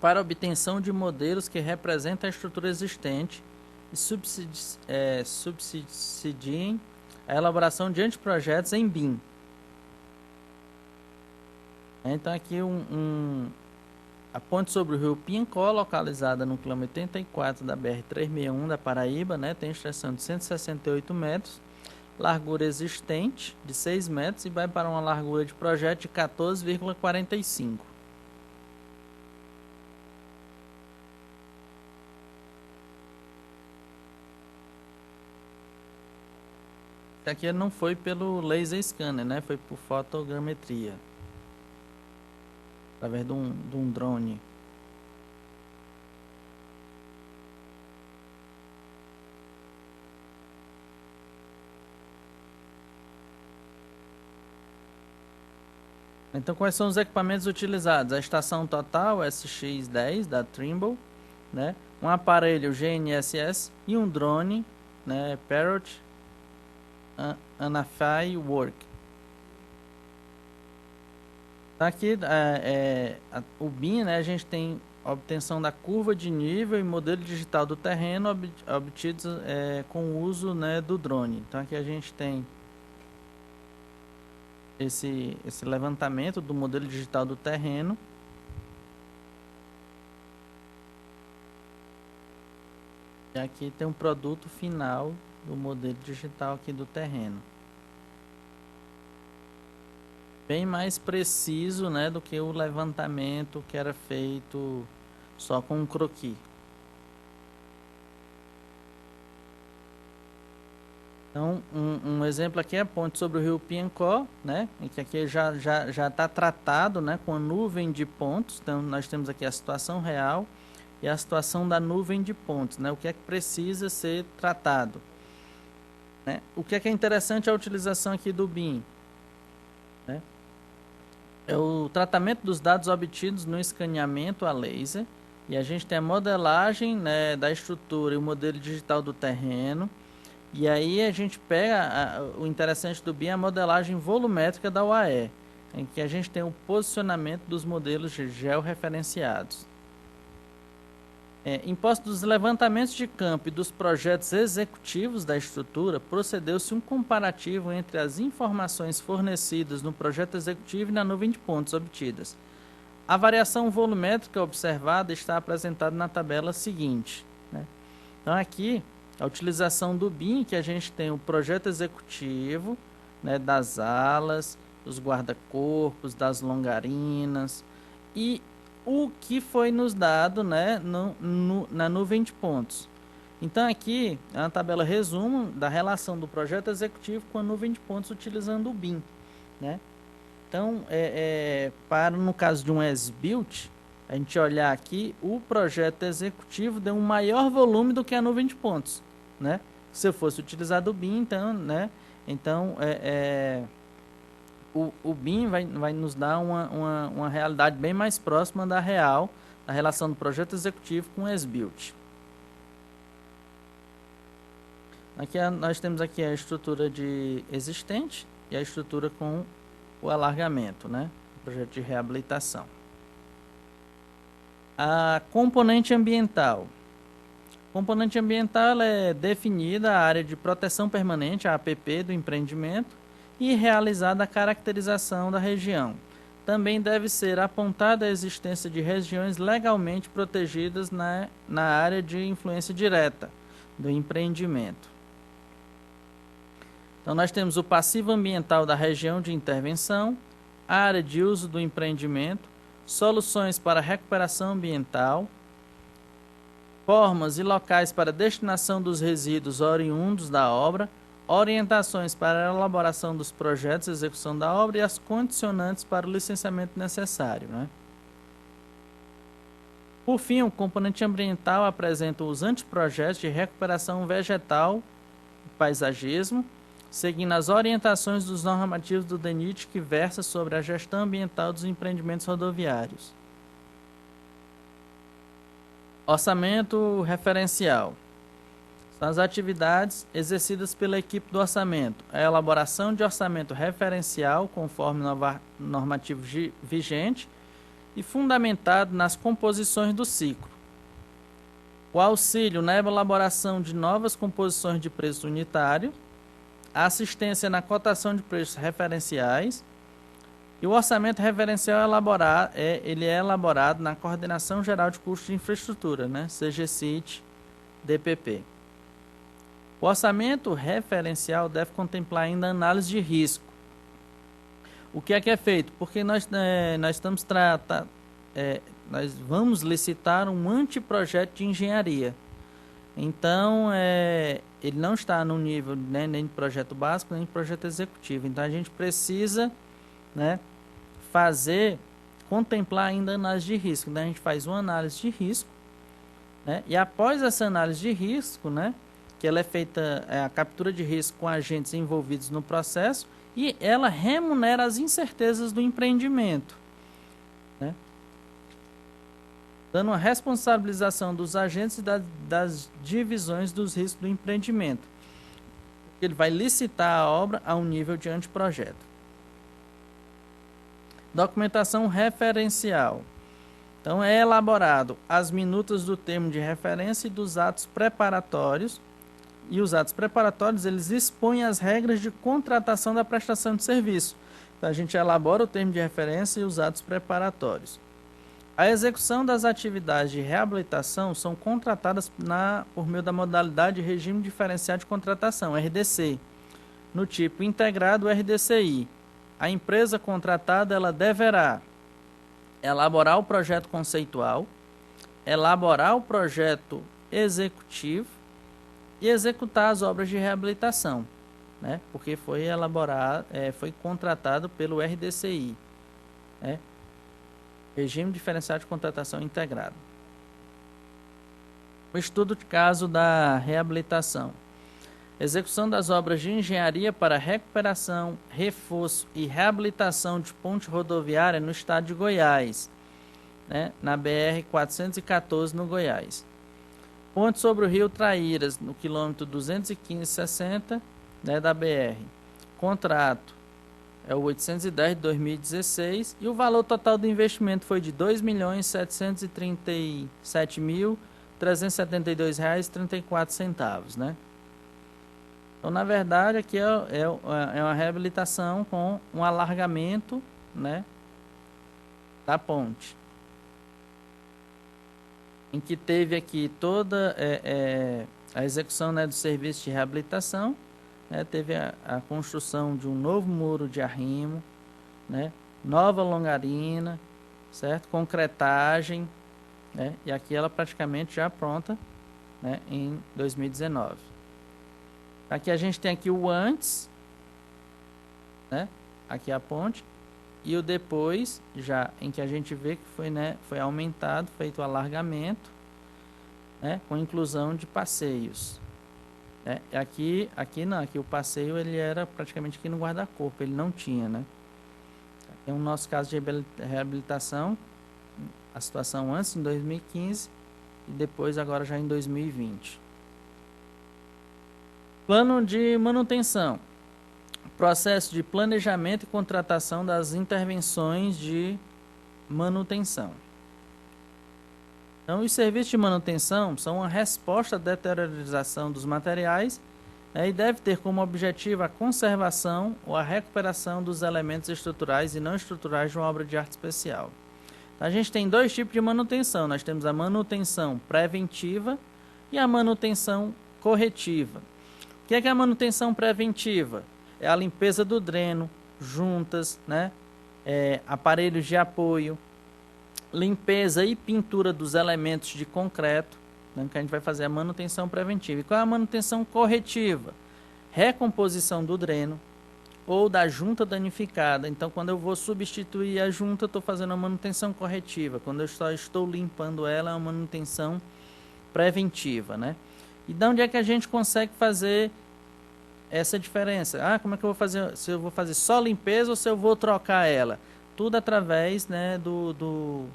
para obtenção de modelos que representem a estrutura existente e subsidiem a elaboração de anteprojetos em BIM. Então aqui a ponte sobre o rio Piancó, localizada no quilômetro 84 da BR-361 da Paraíba, né, tem extensão de 168 metros, largura existente de 6 metros e vai para uma largura de projeto de 14,45. Aqui não foi pelo laser scanner, né? Foi por fotogrametria, através de um drone. Então, quais são os equipamentos utilizados? A estação total SX10 da Trimble, né? Um aparelho GNSS e um drone, né? Parrot Anafai Work. Aqui o BIM, né? A gente tem a obtenção da curva de nível e modelo digital do terreno obtidos com o uso, né, do drone. Então aqui a gente tem esse levantamento do modelo digital do terreno. E aqui tem um produto final do modelo digital aqui do terreno. Bem mais preciso, né, do que o levantamento que era feito só com um croquis. Então, um exemplo aqui é a ponte sobre o rio Piancó, né, em que aqui já está tratado, né, com a nuvem de pontos. Então, nós temos aqui a situação real e a situação da nuvem de pontos, né, o que é que precisa ser tratado. Né? O que é interessante é a utilização aqui do BIM, né? É o tratamento dos dados obtidos no escaneamento a laser, e a gente tem a modelagem, né, da estrutura e o modelo digital do terreno. E aí a gente pega, o interessante do BIM é a modelagem volumétrica da UAE, em que a gente tem o posicionamento dos modelos georreferenciados. Imposto dos levantamentos de campo e dos projetos executivos da estrutura, procedeu-se um comparativo entre as informações fornecidas no projeto executivo e na nuvem de pontos obtidas. A variação volumétrica observada está apresentada na tabela seguinte, né? Então aqui, a utilização do BIM, que a gente tem o projeto executivo, né, das alas, dos guarda-corpos, das longarinas e o que foi nos dado, né, na nuvem de pontos. Então aqui é uma tabela resumo da relação do projeto executivo com a nuvem de pontos utilizando o BIM, né? Então, para no caso de um as-built, a gente olhar aqui, o projeto executivo deu um maior volume do que a nuvem de pontos, né? Se eu fosse utilizado o BIM, então, né? Então, o BIM vai nos dar uma realidade bem mais próxima da real, da relação do projeto executivo com o as-built. Aqui nós temos aqui a estrutura existente e a estrutura com o alargamento, né? O projeto de reabilitação. A componente ambiental. Componente ambiental ela é definida a área de proteção permanente, a APP, do empreendimento, e realizada a caracterização da região. Também deve ser apontada a existência de regiões legalmente protegidas na área de influência direta do empreendimento. Então, nós temos o passivo ambiental da região de intervenção, área de uso do empreendimento, soluções para recuperação ambiental, formas e locais para destinação dos resíduos oriundos da obra, orientações para a elaboração dos projetos e execução da obra e as condicionantes para o licenciamento necessário, né? Por fim, o componente ambiental apresenta os anteprojetos de recuperação vegetal e paisagismo, seguindo as orientações dos normativos do DENIT que versa sobre a gestão ambiental dos empreendimentos rodoviários. Orçamento referencial. São as atividades exercidas pela equipe do orçamento. A elaboração de orçamento referencial, conforme o normativo vigente, e fundamentado nas composições do ciclo. O auxílio na elaboração de novas composições de preço unitário, a assistência na cotação de preços referenciais e o orçamento referencial ele é elaborado na Coordenação Geral de Custos de Infraestrutura, né? CGCIT, DPP. O orçamento referencial deve contemplar ainda análise de risco. O que é feito? Porque nós vamos licitar um anteprojeto de engenharia. Então, ele não está no nível, né, nem de projeto básico, nem de projeto executivo. Então, a gente precisa, né, contemplar ainda a análise de risco. Então, a gente faz uma análise de risco, né, e após essa análise de risco, né, que ela é feita, a captura de risco com agentes envolvidos no processo, e ela remunera as incertezas do empreendimento, né, dando uma responsabilização dos agentes e das divisões dos riscos do empreendimento. Ele vai licitar a obra a um nível de anteprojeto. Documentação referencial. Então, é elaborado as minutas do termo de referência e dos atos preparatórios. E os atos preparatórios, eles expõem as regras de contratação da prestação de serviço. Então, a gente elabora o termo de referência e os atos preparatórios. A execução das atividades de reabilitação são contratadas por meio da modalidade de regime diferenciado de contratação, RDC, no tipo integrado RDCI. A empresa contratada ela deverá elaborar o projeto conceitual, elaborar o projeto executivo e executar as obras de reabilitação, né? Porque foi contratado pelo RDCI, né? Regime Diferenciado de Contratação Integrado. O estudo de caso da reabilitação. Execução das obras de engenharia para recuperação, reforço e reabilitação de ponte rodoviária no estado de Goiás, né, na BR-414 no Goiás. Ponte sobre o rio Traíras, no quilômetro 215,60, né, da BR. Contrato é o 810 de 2016 e o valor total do investimento foi de R$ 2.737.372,34, né? Então, na verdade, aqui é uma reabilitação com um alargamento, né, da ponte, em que teve aqui toda a execução, né, do serviço de reabilitação, né, teve a construção de um novo muro de arrimo, né, nova longarina, certo? Concretagem, né, e aqui ela praticamente já pronta, né, em 2019. Aqui a gente tem aqui o antes, né, aqui a ponte, e o depois, já em que a gente vê que foi, né, foi aumentado, feito o alargamento, né, com inclusão de passeios. Aqui não, aqui o passeio ele era praticamente aqui no guarda-corpo, ele não tinha, né? Aqui é o nosso caso de reabilitação, a situação antes, em 2015, e depois agora já em 2020. Plano de manutenção. Processo de planejamento e contratação das intervenções de manutenção. Então, os serviços de manutenção são uma resposta à deteriorização dos materiais, né, e deve ter como objetivo a conservação ou a recuperação dos elementos estruturais e não estruturais de uma obra de arte especial. Então, a gente tem dois tipos de manutenção. Nós temos a manutenção preventiva e a manutenção corretiva. O que é a manutenção preventiva? É a limpeza do dreno, juntas, né, aparelhos de apoio, limpeza e pintura dos elementos de concreto, né, que a gente vai fazer a manutenção preventiva. E qual é a manutenção corretiva? Recomposição do dreno ou da junta danificada. Então, quando eu vou substituir a junta, estou fazendo a manutenção corretiva. Quando eu só estou limpando ela, é uma manutenção preventiva, né? E de onde é que a gente consegue fazer essa diferença? Como é que eu vou fazer? Se eu vou fazer só limpeza ou se eu vou trocar ela? Tudo através, né, do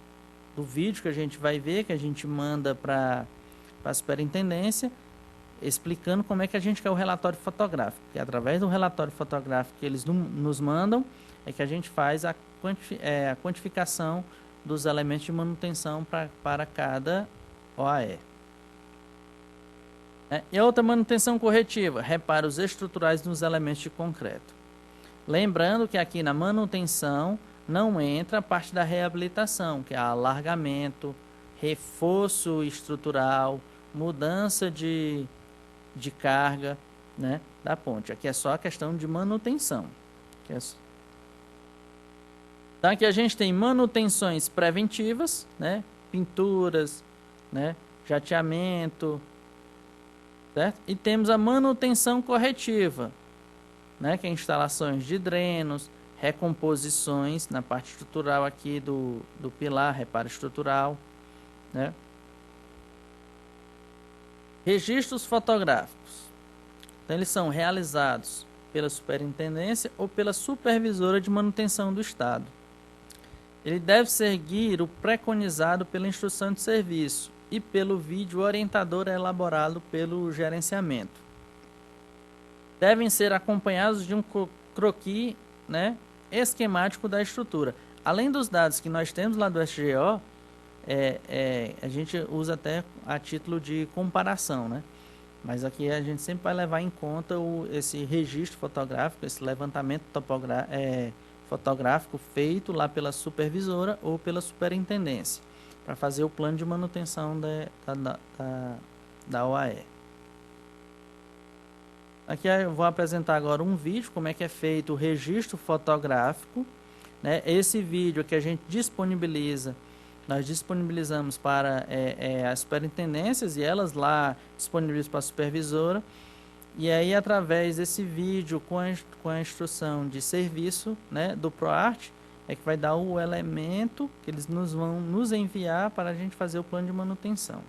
vídeo que a gente vai ver, que a gente manda para a superintendência, explicando como é que a gente quer o relatório fotográfico. E através do relatório fotográfico que eles nos mandam, é que a gente faz a quantificação dos elementos de manutenção para cada OAE. E a outra manutenção corretiva, reparos estruturais nos elementos de concreto. Lembrando que aqui na manutenção não entra a parte da reabilitação, que é alargamento, reforço estrutural, mudança de carga, né, da ponte. Aqui é só a questão de manutenção. Então aqui a gente tem manutenções preventivas, né, pinturas, né, jateamento, certo? E temos a manutenção corretiva, né, que é instalações de drenos, recomposições na parte estrutural aqui do pilar, reparo estrutural, né? Registros fotográficos. Então, eles são realizados pela superintendência ou pela supervisora de manutenção do Estado. Ele deve seguir o preconizado pela instrução de serviço e pelo vídeo orientador elaborado pelo gerenciamento. Devem ser acompanhados de um croquis, né, esquemático da estrutura. Além dos dados que nós temos lá do SGO, a gente usa até a título de comparação, né? Mas aqui a gente sempre vai levar em conta esse registro fotográfico, esse levantamento fotográfico feito lá pela supervisora ou pela superintendência, para fazer o plano de manutenção da OAE. Aqui eu vou apresentar agora um vídeo, como é que é feito o registro fotográfico, né? Esse vídeo que a gente disponibiliza, nós disponibilizamos para as superintendências e elas lá disponibilizam para a supervisora. E aí, através desse vídeo com a instrução de serviço, né, do ProArt, é que vai dar o elemento que eles vão nos enviar para a gente fazer o plano de manutenção.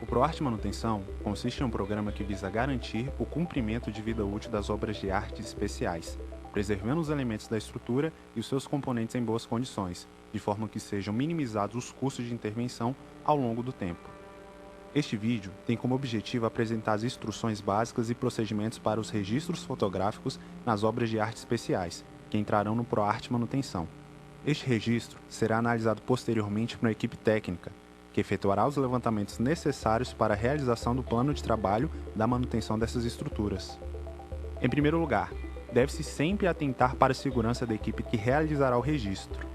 O ProArt Manutenção consiste em um programa que visa garantir o cumprimento de vida útil das obras de artes especiais, preservando os elementos da estrutura e os seus componentes em boas condições, de forma que sejam minimizados os custos de intervenção ao longo do tempo. Este vídeo tem como objetivo apresentar as instruções básicas e procedimentos para os registros fotográficos nas obras de artes especiais, que entrarão no ProArt Manutenção. Este registro será analisado posteriormente por uma equipe técnica, que efetuará os levantamentos necessários para a realização do plano de trabalho da manutenção dessas estruturas. Em primeiro lugar, deve-se sempre atentar para a segurança da equipe que realizará o registro.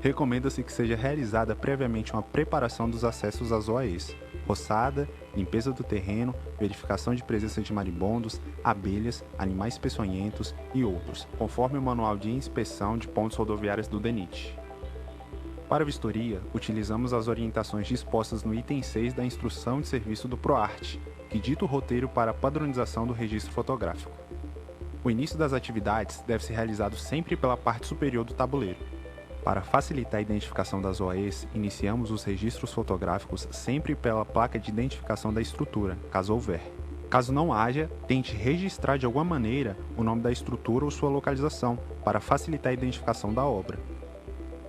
Recomenda-se que seja realizada previamente uma preparação dos acessos às OAEs, roçada, limpeza do terreno, verificação de presença de marimbondos, abelhas, animais peçonhentos e outros, conforme o Manual de Inspeção de Pontes Rodoviárias do DENIT. Para a vistoria, utilizamos as orientações dispostas no item 6 da Instrução de Serviço do ProArt, que dita o roteiro para a padronização do registro fotográfico. O início das atividades deve ser realizado sempre pela parte superior do tabuleiro. Para facilitar a identificação das OAEs, iniciamos os registros fotográficos sempre pela placa de identificação da estrutura, caso houver. Caso não haja, tente registrar de alguma maneira o nome da estrutura ou sua localização, para facilitar a identificação da obra.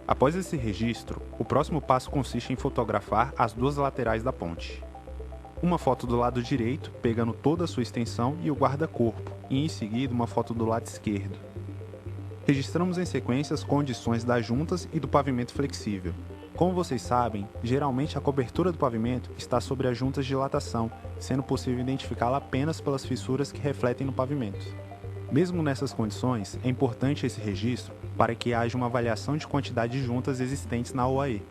Após esse registro, o próximo passo consiste em fotografar as duas laterais da ponte. Uma foto do lado direito, pegando toda a sua extensão e o guarda-corpo, e em seguida uma foto do lado esquerdo. Registramos em sequência as condições das juntas e do pavimento flexível. Como vocês sabem, geralmente a cobertura do pavimento está sobre as juntas de dilatação, sendo possível identificá-la apenas pelas fissuras que refletem no pavimento. Mesmo nessas condições, é importante esse registro para que haja uma avaliação de quantidade de juntas existentes na OAE.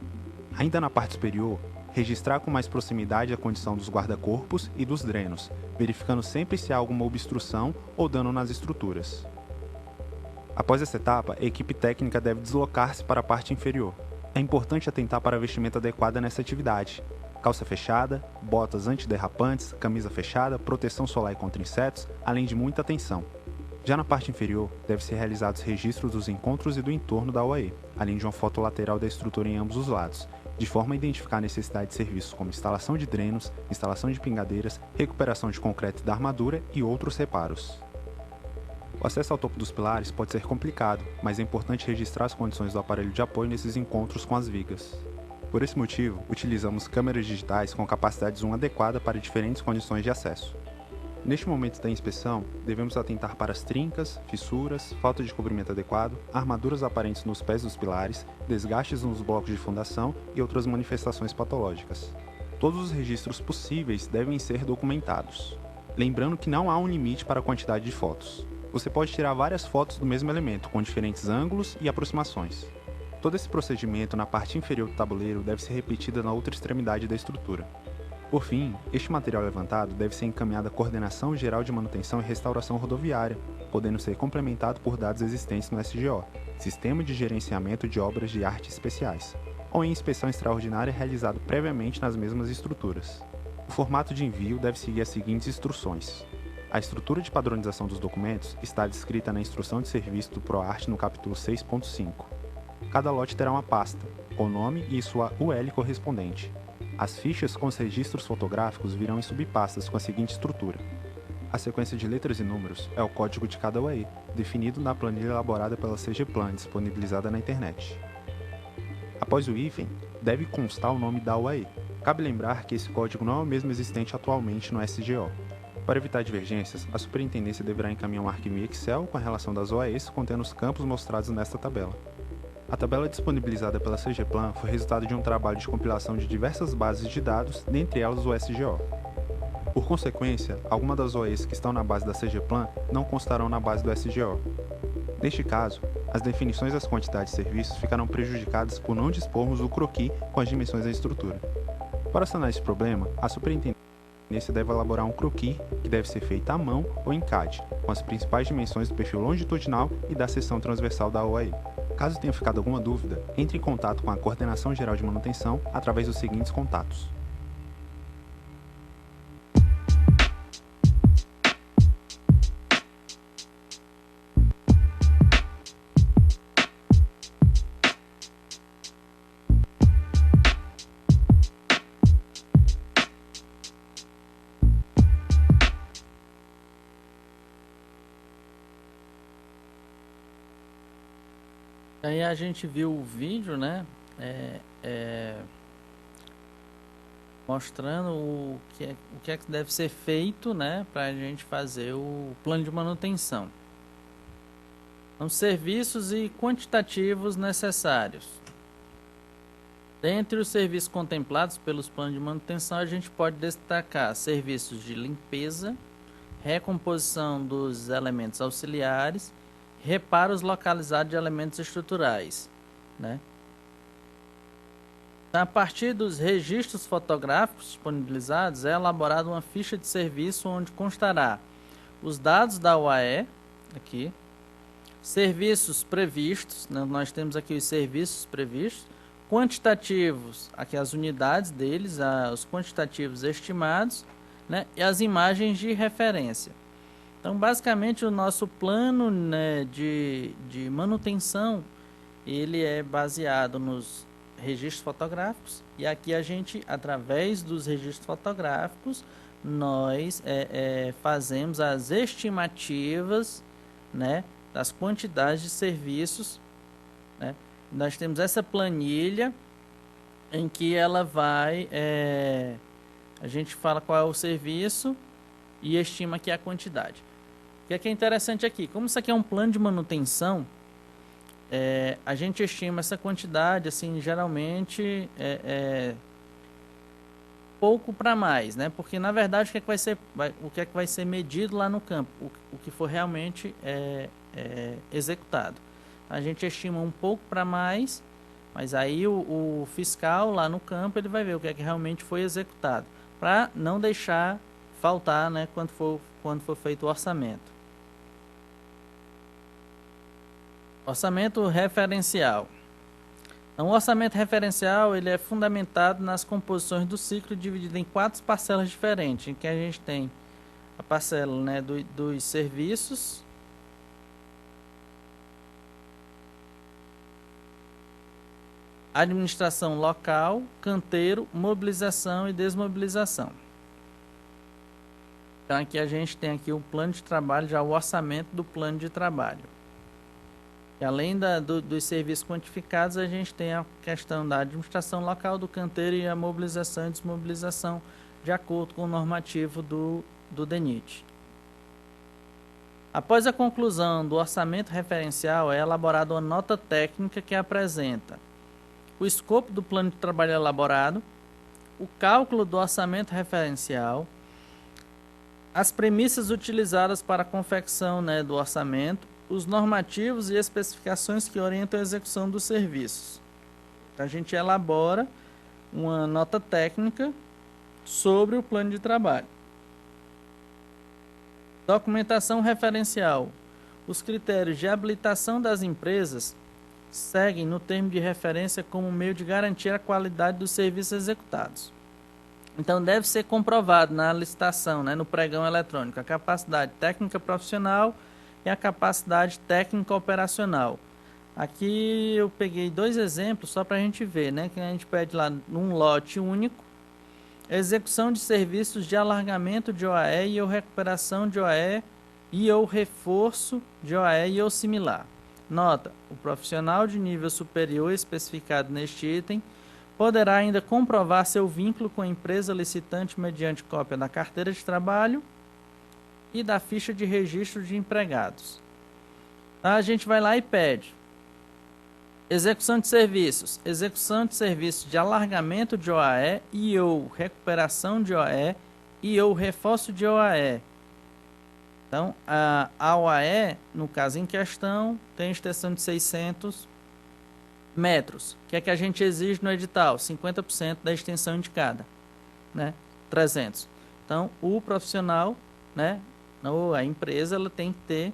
Ainda na parte superior, registrar com mais proximidade a condição dos guarda-corpos e dos drenos, verificando sempre se há alguma obstrução ou dano nas estruturas. Após essa etapa, a equipe técnica deve deslocar-se para a parte inferior. É importante atentar para a vestimenta adequada nessa atividade. Calça fechada, botas antiderrapantes, camisa fechada, proteção solar contra insetos, além de muita atenção. Já na parte inferior, deve ser realizados registros dos encontros e do entorno da OAE, além de uma foto lateral da estrutura em ambos os lados, de forma a identificar a necessidade de serviços como instalação de drenos, instalação de pingadeiras, recuperação de concreto da armadura e outros reparos. O acesso ao topo dos pilares pode ser complicado, mas é importante registrar as condições do aparelho de apoio nesses encontros com as vigas. Por esse motivo, utilizamos câmeras digitais com capacidade zoom adequada para diferentes condições de acesso. Neste momento da inspeção, devemos atentar para as trincas, fissuras, falta de cobrimento adequado, armaduras aparentes nos pés dos pilares, desgastes nos blocos de fundação e outras manifestações patológicas. Todos os registros possíveis devem ser documentados. Lembrando que não há um limite para a quantidade de fotos. Você pode tirar várias fotos do mesmo elemento, com diferentes ângulos e aproximações. Todo esse procedimento na parte inferior do tabuleiro deve ser repetido na outra extremidade da estrutura. Por fim, este material levantado deve ser encaminhado à Coordenação Geral de Manutenção e Restauração Rodoviária, podendo ser complementado por dados existentes no SGO, Sistema de Gerenciamento de Obras de Arte Especiais, ou em inspeção extraordinária realizada previamente nas mesmas estruturas. O formato de envio deve seguir as seguintes instruções. A estrutura de padronização dos documentos está descrita na Instrução de Serviço do PROARTE no capítulo 6.5. Cada lote terá uma pasta, com o nome e sua UL correspondente. As fichas com os registros fotográficos virão em subpastas com a seguinte estrutura. A sequência de letras e números é o código de cada UAE, definido na planilha elaborada pela CGPlan, disponibilizada na internet. Após o hífen, deve constar o nome da UAE. Cabe lembrar que esse código não é o mesmo existente atualmente no SGO. Para evitar divergências, a superintendência deverá encaminhar um arquivo em Excel com a relação das OAEs contendo os campos mostrados nesta tabela. A tabela disponibilizada pela CGPlan foi resultado de um trabalho de compilação de diversas bases de dados, dentre elas o SGO. Por consequência, algumas das OAEs que estão na base da CGPlan não constarão na base do SGO. Neste caso, as definições das quantidades de serviços ficarão prejudicadas por não dispormos do croquis com as dimensões da estrutura. Para sanar esse problema, a superintendência deve elaborar um croquis que deve ser feito à mão ou em CAD, com as principais dimensões do perfil longitudinal e da seção transversal da OAE. Caso tenha ficado alguma dúvida, entre em contato com a Coordenação Geral de Manutenção através dos seguintes contatos. Aí a gente viu o vídeo, né? Mostrando o que é que deve ser feito, né? Para a gente fazer o plano de manutenção. Então, serviços e quantitativos necessários. Dentre os serviços contemplados pelos planos de manutenção, a gente pode destacar serviços de limpeza, recomposição dos elementos auxiliares, reparos localizados de elementos estruturais, né? A partir dos registros fotográficos disponibilizados, é elaborada uma ficha de serviço onde constará os dados da UAE, aqui, serviços previstos, né? Nós temos aqui os serviços previstos, quantitativos, aqui as unidades deles, os quantitativos estimados, né? E as imagens de referência. Então, basicamente, o nosso plano, né, de manutenção, ele é baseado nos registros fotográficos. E aqui a gente, através dos registros fotográficos, nós fazemos as estimativas, né, das quantidades de serviços, né? Nós temos essa planilha em que ela vai... a gente fala qual é o serviço e estima aqui a quantidade. O que é interessante aqui? Como isso aqui é um plano de manutenção, a gente estima essa quantidade, assim, geralmente pouco para mais, né? Porque na verdade o que é que vai ser medido lá no campo, o que for realmente executado. A gente estima um pouco para mais, mas aí o fiscal lá no campo ele vai ver o que é que realmente foi executado, para não deixar faltar, né, quando for feito o orçamento. Orçamento referencial. Então, o orçamento referencial ele é fundamentado nas composições do ciclo, dividido em 4 parcelas diferentes, em que a gente tem a parcela, né, dos serviços, administração local, canteiro, mobilização e desmobilização. Então aqui a gente tem aqui o plano de trabalho, já o orçamento do plano de trabalho. E além dos serviços quantificados, a gente tem a questão da administração local, do canteiro e a mobilização e desmobilização, de acordo com o normativo do DENIT. Após a conclusão do orçamento referencial, é elaborada uma nota técnica que apresenta o escopo do plano de trabalho elaborado, o cálculo do orçamento referencial, as premissas utilizadas para a confecção, do orçamento, os normativos e especificações que orientam a execução dos serviços. A gente elabora uma nota técnica sobre o plano de trabalho. Documentação referencial. Os critérios de habilitação das empresas seguem no termo de referência como meio de garantir a qualidade dos serviços executados. Então, deve ser comprovado na licitação, no pregão eletrônico, a capacidade técnica profissional e a capacidade técnica operacional. Aqui eu peguei 2 exemplos só para a gente ver, que a gente pede lá num lote único, execução de serviços de alargamento de OAE e ou recuperação de OAE e ou reforço de OAE e ou similar. Nota: o profissional de nível superior especificado neste item poderá ainda comprovar seu vínculo com a empresa licitante mediante cópia da carteira de trabalho e da ficha de registro de empregados. A gente vai lá e pede execução de serviços de alargamento de OAE e ou recuperação de OAE e ou reforço de OAE. Então, a OAE, no caso em questão, tem extensão de 600 metros. O que é que a gente exige no edital? 50% da extensão indicada, 300. Então, o profissional, ou a empresa, ela tem que ter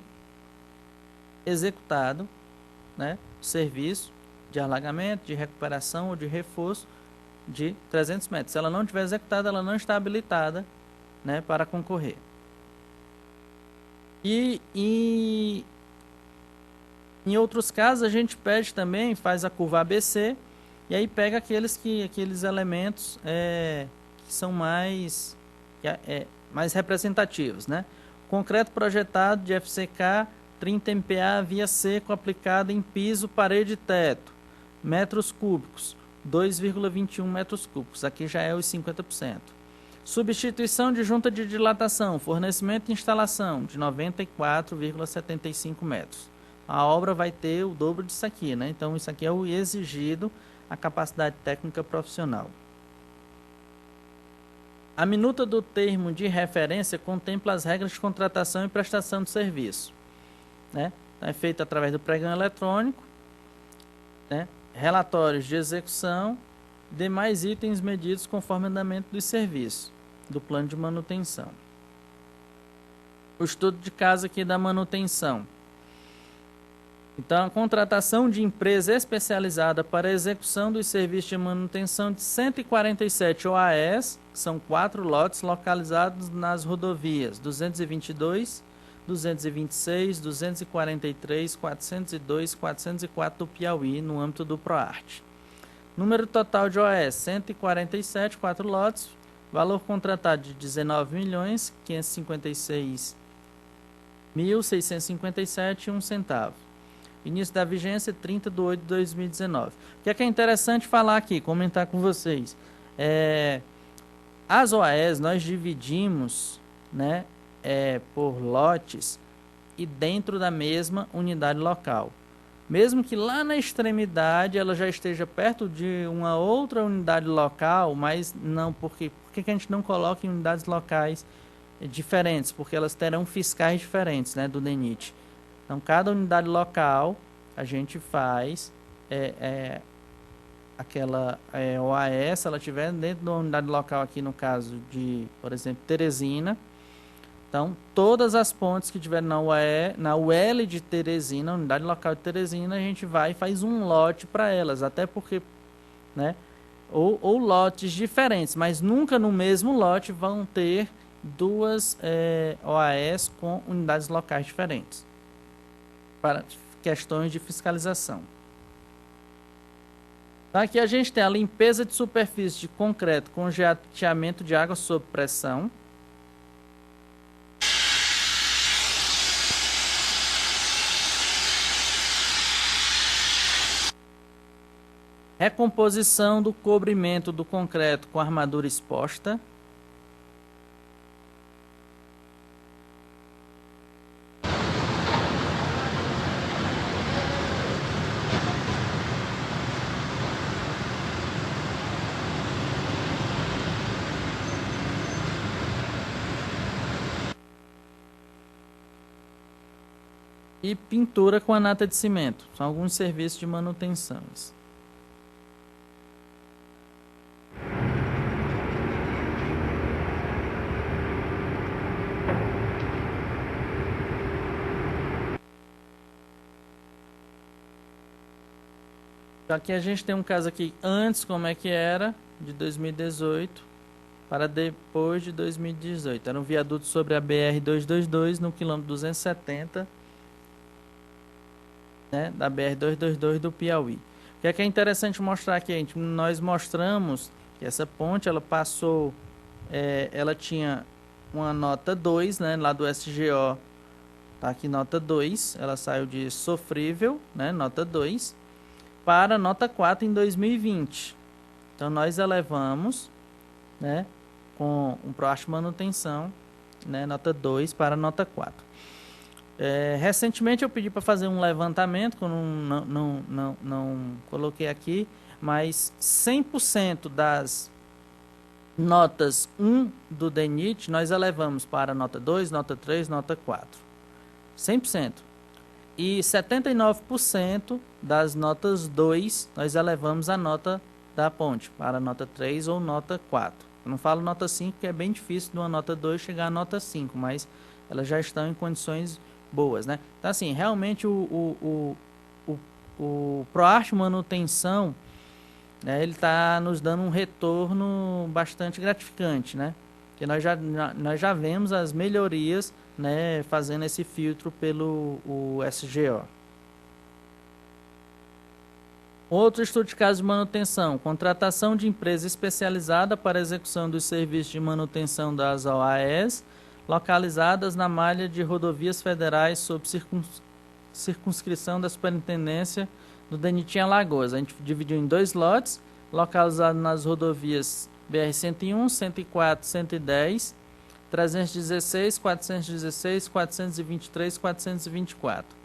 executado, serviço de alargamento, de recuperação ou de reforço de 300 metros. Se ela não tiver executado, ela não está habilitada, para concorrer. E em outros casos, a gente pede também, faz a curva ABC, e aí pega aqueles elementos que são mais representativos, Concreto projetado de FCK 30 MPa via seco aplicado em piso, parede e teto. Metros cúbicos, 2,21 metros cúbicos. Aqui já é os 50%. Substituição de junta de dilatação, fornecimento e instalação, de 94,75 metros. A obra vai ter o dobro disso aqui, Então, isso aqui é o exigido, a capacidade técnica profissional. A minuta do termo de referência contempla as regras de contratação e prestação de serviço. É feito através do pregão eletrônico, relatórios de execução, demais itens medidos conforme o andamento dos serviços, do plano de manutenção. O estudo de caso aqui da manutenção. Então, a contratação de empresa especializada para a execução dos serviços de manutenção de 147 OAS, são 4 lotes localizados nas rodovias 222, 226, 243, 402, 404 do Piauí, no âmbito do PROARTE. Número total de OAS, 147, 4 lotes, valor contratado de R$ 19.556.657,01. Início da vigência, 30 de 8 de 2019. O que é interessante falar aqui, comentar com vocês? As OAS nós dividimos, por lotes e dentro da mesma unidade local. Mesmo que lá na extremidade ela já esteja perto de uma outra unidade local, mas não, por que a gente não coloca em unidades locais diferentes? Porque elas terão fiscais diferentes, do DENIT. Então, cada unidade local, a gente faz aquela OAS, se ela estiver dentro da unidade local aqui, no caso de, por exemplo, Teresina. Então, todas as pontes que tiver na UL de Teresina, unidade local de Teresina, a gente vai e faz um lote para elas, até porque, ou lotes diferentes, mas nunca no mesmo lote vão ter duas OAS com unidades locais diferentes, para questões de fiscalização. Então, aqui a gente tem a limpeza de superfície de concreto com jateamento de água sob pressão. Recomposição do cobrimento do concreto com armadura exposta. E pintura com a nata de cimento. São alguns serviços de manutenção. Aqui a gente tem um caso aqui antes, como é que era, de 2018, para depois de 2018. Era um viaduto sobre a BR-222, no quilômetro 270, né, da BR-222 do Piauí. O que é interessante mostrar aqui? Nós mostramos que essa ponte, ela passou, ela tinha uma nota 2, né, lá do SGO, tá aqui nota 2, ela saiu de sofrível, né, nota 2, para nota 4 em 2020. Então, nós elevamos, né, com um PROACT manutenção, né, nota 2 para nota 4. Recentemente eu pedi para fazer um levantamento, que eu não coloquei aqui, mas 100% das notas 1 do DENIT nós elevamos para nota 2, nota 3, nota 4. 100%. E 79% das notas 2 nós elevamos a nota da ponte para nota 3 ou nota 4. Eu não falo nota 5, porque é bem difícil de uma nota 2 chegar a nota 5, mas elas já estão em condições boas, né? Então, assim, realmente o PROACT manutenção, né, ele está nos dando um retorno bastante gratificante, né? Que nós já vemos as melhorias, né, fazendo esse filtro pelo SGO. Outro estudo de caso de manutenção: contratação de empresa especializada para a execução dos serviços de manutenção das OAS localizadas na malha de rodovias federais sob circunscrição da Superintendência do DENIT em Alagoas. A gente dividiu em 2 lotes, localizados nas rodovias BR-101, 104, 110, 316, 416, 423, 424.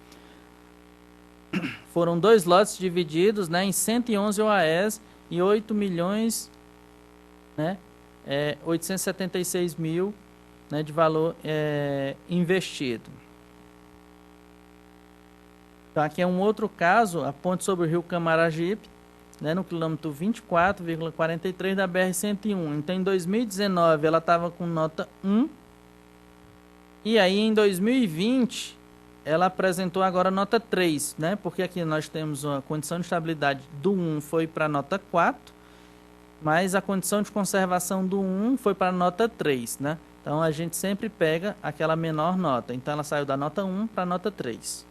Foram 2 lotes divididos, né, em 111 OAS e 8 milhões, né, 876 mil, né, de valor investido. Então, aqui é um outro caso, a ponte sobre o rio Camaragibe, né, no quilômetro 24,43 da BR-101. Então, em 2019, ela estava com nota 1. E aí, em 2020, ela apresentou agora nota 3, né? Porque aqui nós temos uma condição de estabilidade do 1 foi para nota 4, mas a condição de conservação do 1 foi para nota 3, né? Então, a gente sempre pega aquela menor nota. Então, ela saiu da nota 1 para a nota 3.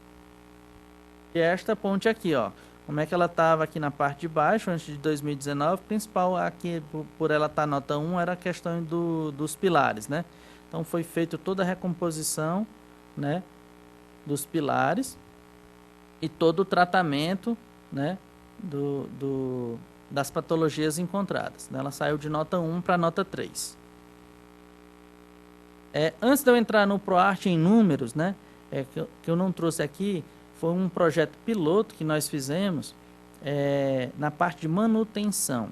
E esta ponte aqui, ó. Como é que ela estava aqui na parte de baixo, antes de 2019, o principal aqui, por ela estar nota 1, era a questão dos pilares, né? Então, foi feita toda a recomposição, né, dos pilares e todo o tratamento, né, das patologias encontradas. Ela saiu de nota 1 para nota 3. Antes de eu entrar no PROACT em números, né, que eu não trouxe aqui, foi um projeto piloto que nós fizemos na parte de manutenção.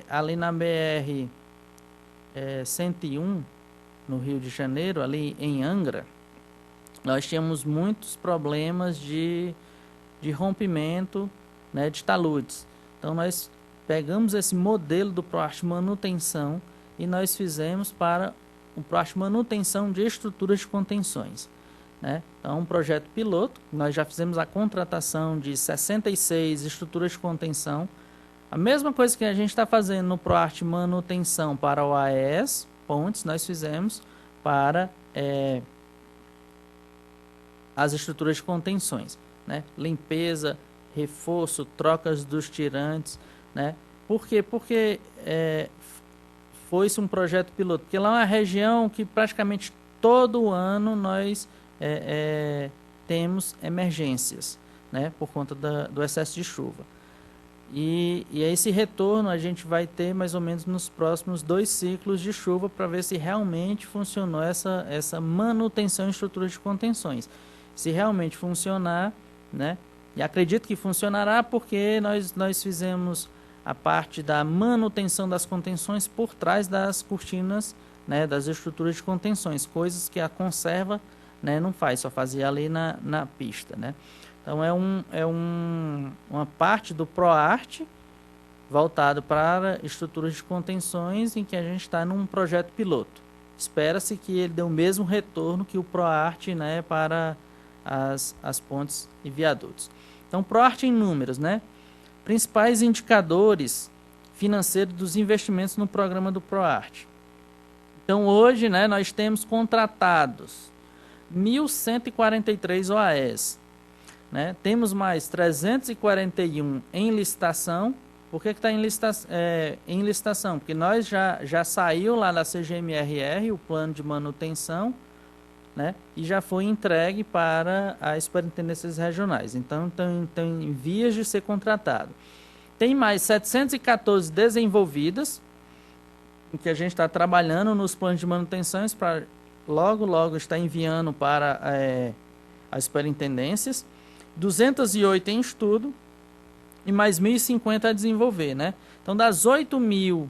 Ali na BR 101, no Rio de Janeiro, ali em Angra, nós tínhamos muitos problemas de rompimento, né, de taludes. Então, nós pegamos esse modelo do PROACT manutenção e nós fizemos para o PROACT manutenção de estruturas de contenções, né? Então, um projeto piloto, nós já fizemos a contratação de 66 estruturas de contenção. A mesma coisa que a gente está fazendo no PROACT manutenção para o AES, pontes, nós fizemos para as estruturas de contenções, né? Limpeza reforço, trocas dos tirantes, né? Por quê? Porque foi-se um projeto piloto, porque lá é uma região que praticamente todo ano nós temos emergências, né? Por conta do excesso de chuva. E esse retorno a gente vai ter mais ou menos nos próximos 2 ciclos de chuva para ver se realmente funcionou essa manutenção em estruturas de contenções. Se realmente funcionar, né? E acredito que funcionará porque nós fizemos a parte da manutenção das contenções por trás das cortinas, né? Das estruturas de contenções, coisas que a conserva, né, não faz, só fazia ali na pista, né? Então, uma parte do ProArt voltado para estruturas de contenções em que a gente está num projeto piloto. Espera-se que ele dê o mesmo retorno que o ProArt, né, para as pontes e viadutos. Então, ProArt em números, né? Principais indicadores financeiros dos investimentos no programa do ProArt. Então, hoje, né, nós temos contratados 1.143 OAS. Né? Temos mais 341 em licitação. Por que está em licitação? Porque nós já saiu lá da CGMRR o plano de manutenção, né? E já foi entregue para as superintendências regionais. Então, estão em vias de ser contratado. Tem mais 714 desenvolvidas, em que a gente está trabalhando nos planos de manutenções para logo estar enviando para as superintendências. 208 em estudo e mais 1.050 a desenvolver, né? Então, das 8.000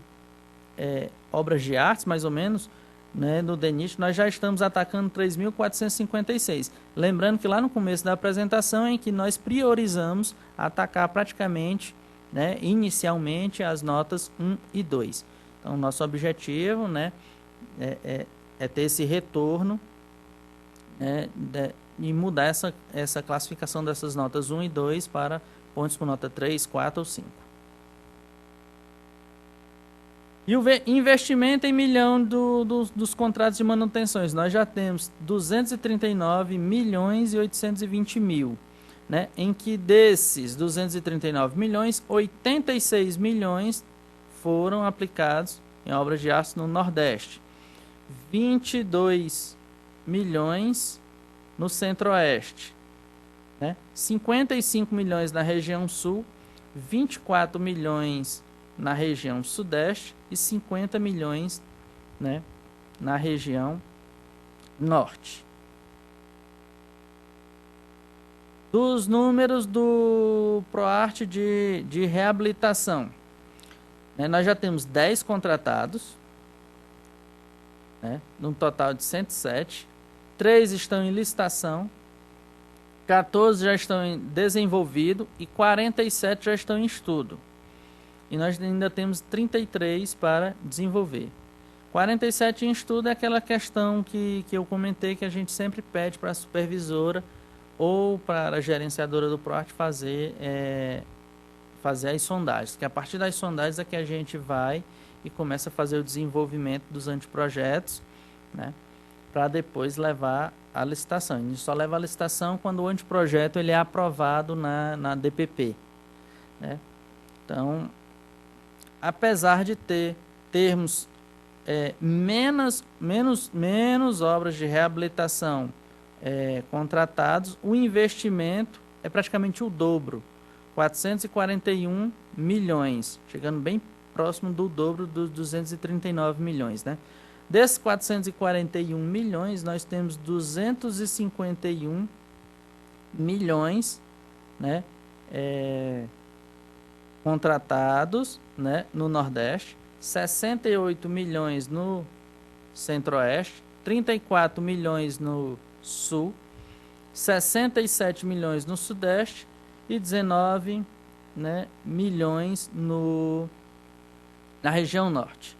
obras de artes, mais ou menos, né, no DENIT, nós já estamos atacando 3.456. Lembrando que lá no começo da apresentação em que nós priorizamos atacar praticamente, né, inicialmente as notas 1 e 2. Então, nosso objetivo, né, é ter esse retorno, né, e mudar essa classificação dessas notas 1 e 2 para pontos com nota 3, 4 ou 5. E o investimento em milhão dos contratos de manutenções. Nós já temos 239 milhões e 820 mil. Né? Em que desses 239 milhões, 86 milhões foram aplicados em obras de aço no Nordeste. 22 milhões no Centro-Oeste, né? 55 milhões na região Sul, 24 milhões na região Sudeste e 50 milhões, né, na região Norte. Dos números do ProArt de reabilitação, né, nós já temos 10 contratados, né, num total de 107. 3 estão em licitação, 14 já estão em desenvolvido e 47 já estão em estudo. E nós ainda temos 33 para desenvolver. 47 em estudo é aquela questão que eu comentei, que a gente sempre pede para a supervisora ou para a gerenciadora do ProArt fazer as sondagens. Que a partir das sondagens é que a gente vai e começa a fazer o desenvolvimento dos anteprojetos, né? Para depois levar a licitação. A gente só leva a licitação quando o anteprojeto ele é aprovado na DPP. Né? Então, apesar de termos menos obras de reabilitação contratados, o investimento é praticamente o dobro, 441 milhões, chegando bem próximo do dobro dos 239 milhões, né? Desses 441 milhões, nós temos 251 milhões, né, contratados, né, no Nordeste, 68 milhões no Centro-Oeste, 34 milhões no Sul, 67 milhões no Sudeste e 19, né, milhões na região Norte.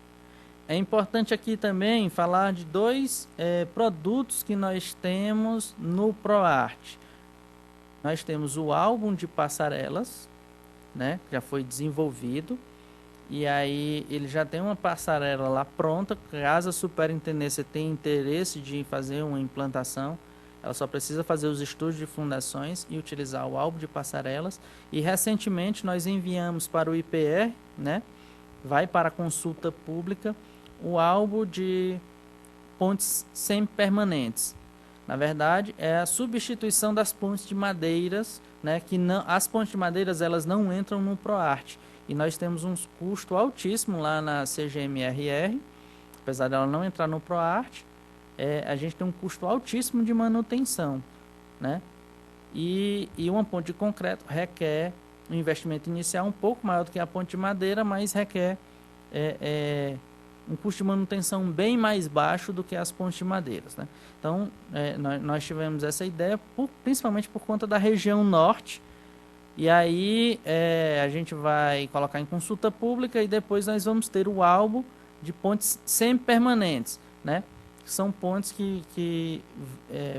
É importante aqui também falar de 2 produtos que nós temos no ProArt. Nós temos o álbum de passarelas, né, que já foi desenvolvido, e aí ele já tem uma passarela lá pronta, caso a superintendência tenha interesse de fazer uma implantação, ela só precisa fazer os estudos de fundações e utilizar o álbum de passarelas. E recentemente nós enviamos para o IPR, né, vai para a consulta pública, o álbum de pontes semipermanentes. Na verdade, é a substituição das pontes de madeiras, né, que não, as pontes de madeiras elas não entram no PROARTE. E nós temos um custo altíssimo lá na CGMRR, apesar dela não entrar no PROARTE, a gente tem um custo altíssimo de manutenção, né? E uma ponte de concreto requer um investimento inicial um pouco maior do que a ponte de madeira, mas requer um custo de manutenção bem mais baixo do que as pontes de madeiras, né? Então, nós tivemos essa ideia, principalmente por conta da região norte, e aí a gente vai colocar em consulta pública e depois nós vamos ter o álbum de pontes semipermanentes, né? São pontes que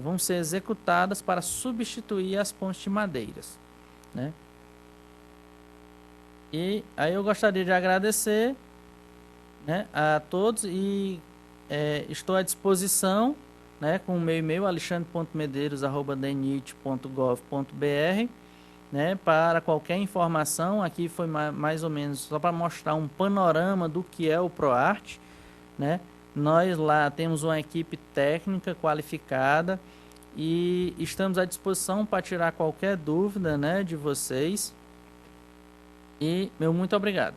vão ser executadas para substituir as pontes de madeiras, né? E aí eu gostaria de agradecer, né, a todos e estou à disposição, né, com o meu e-mail alexandre.medeiros@dnit.gov.br, né, para qualquer informação. Aqui foi mais ou menos só para mostrar um panorama do que é o PROARTE, né? Nós lá temos uma equipe técnica qualificada e estamos à disposição para tirar qualquer dúvida, né, de vocês. E meu muito obrigado.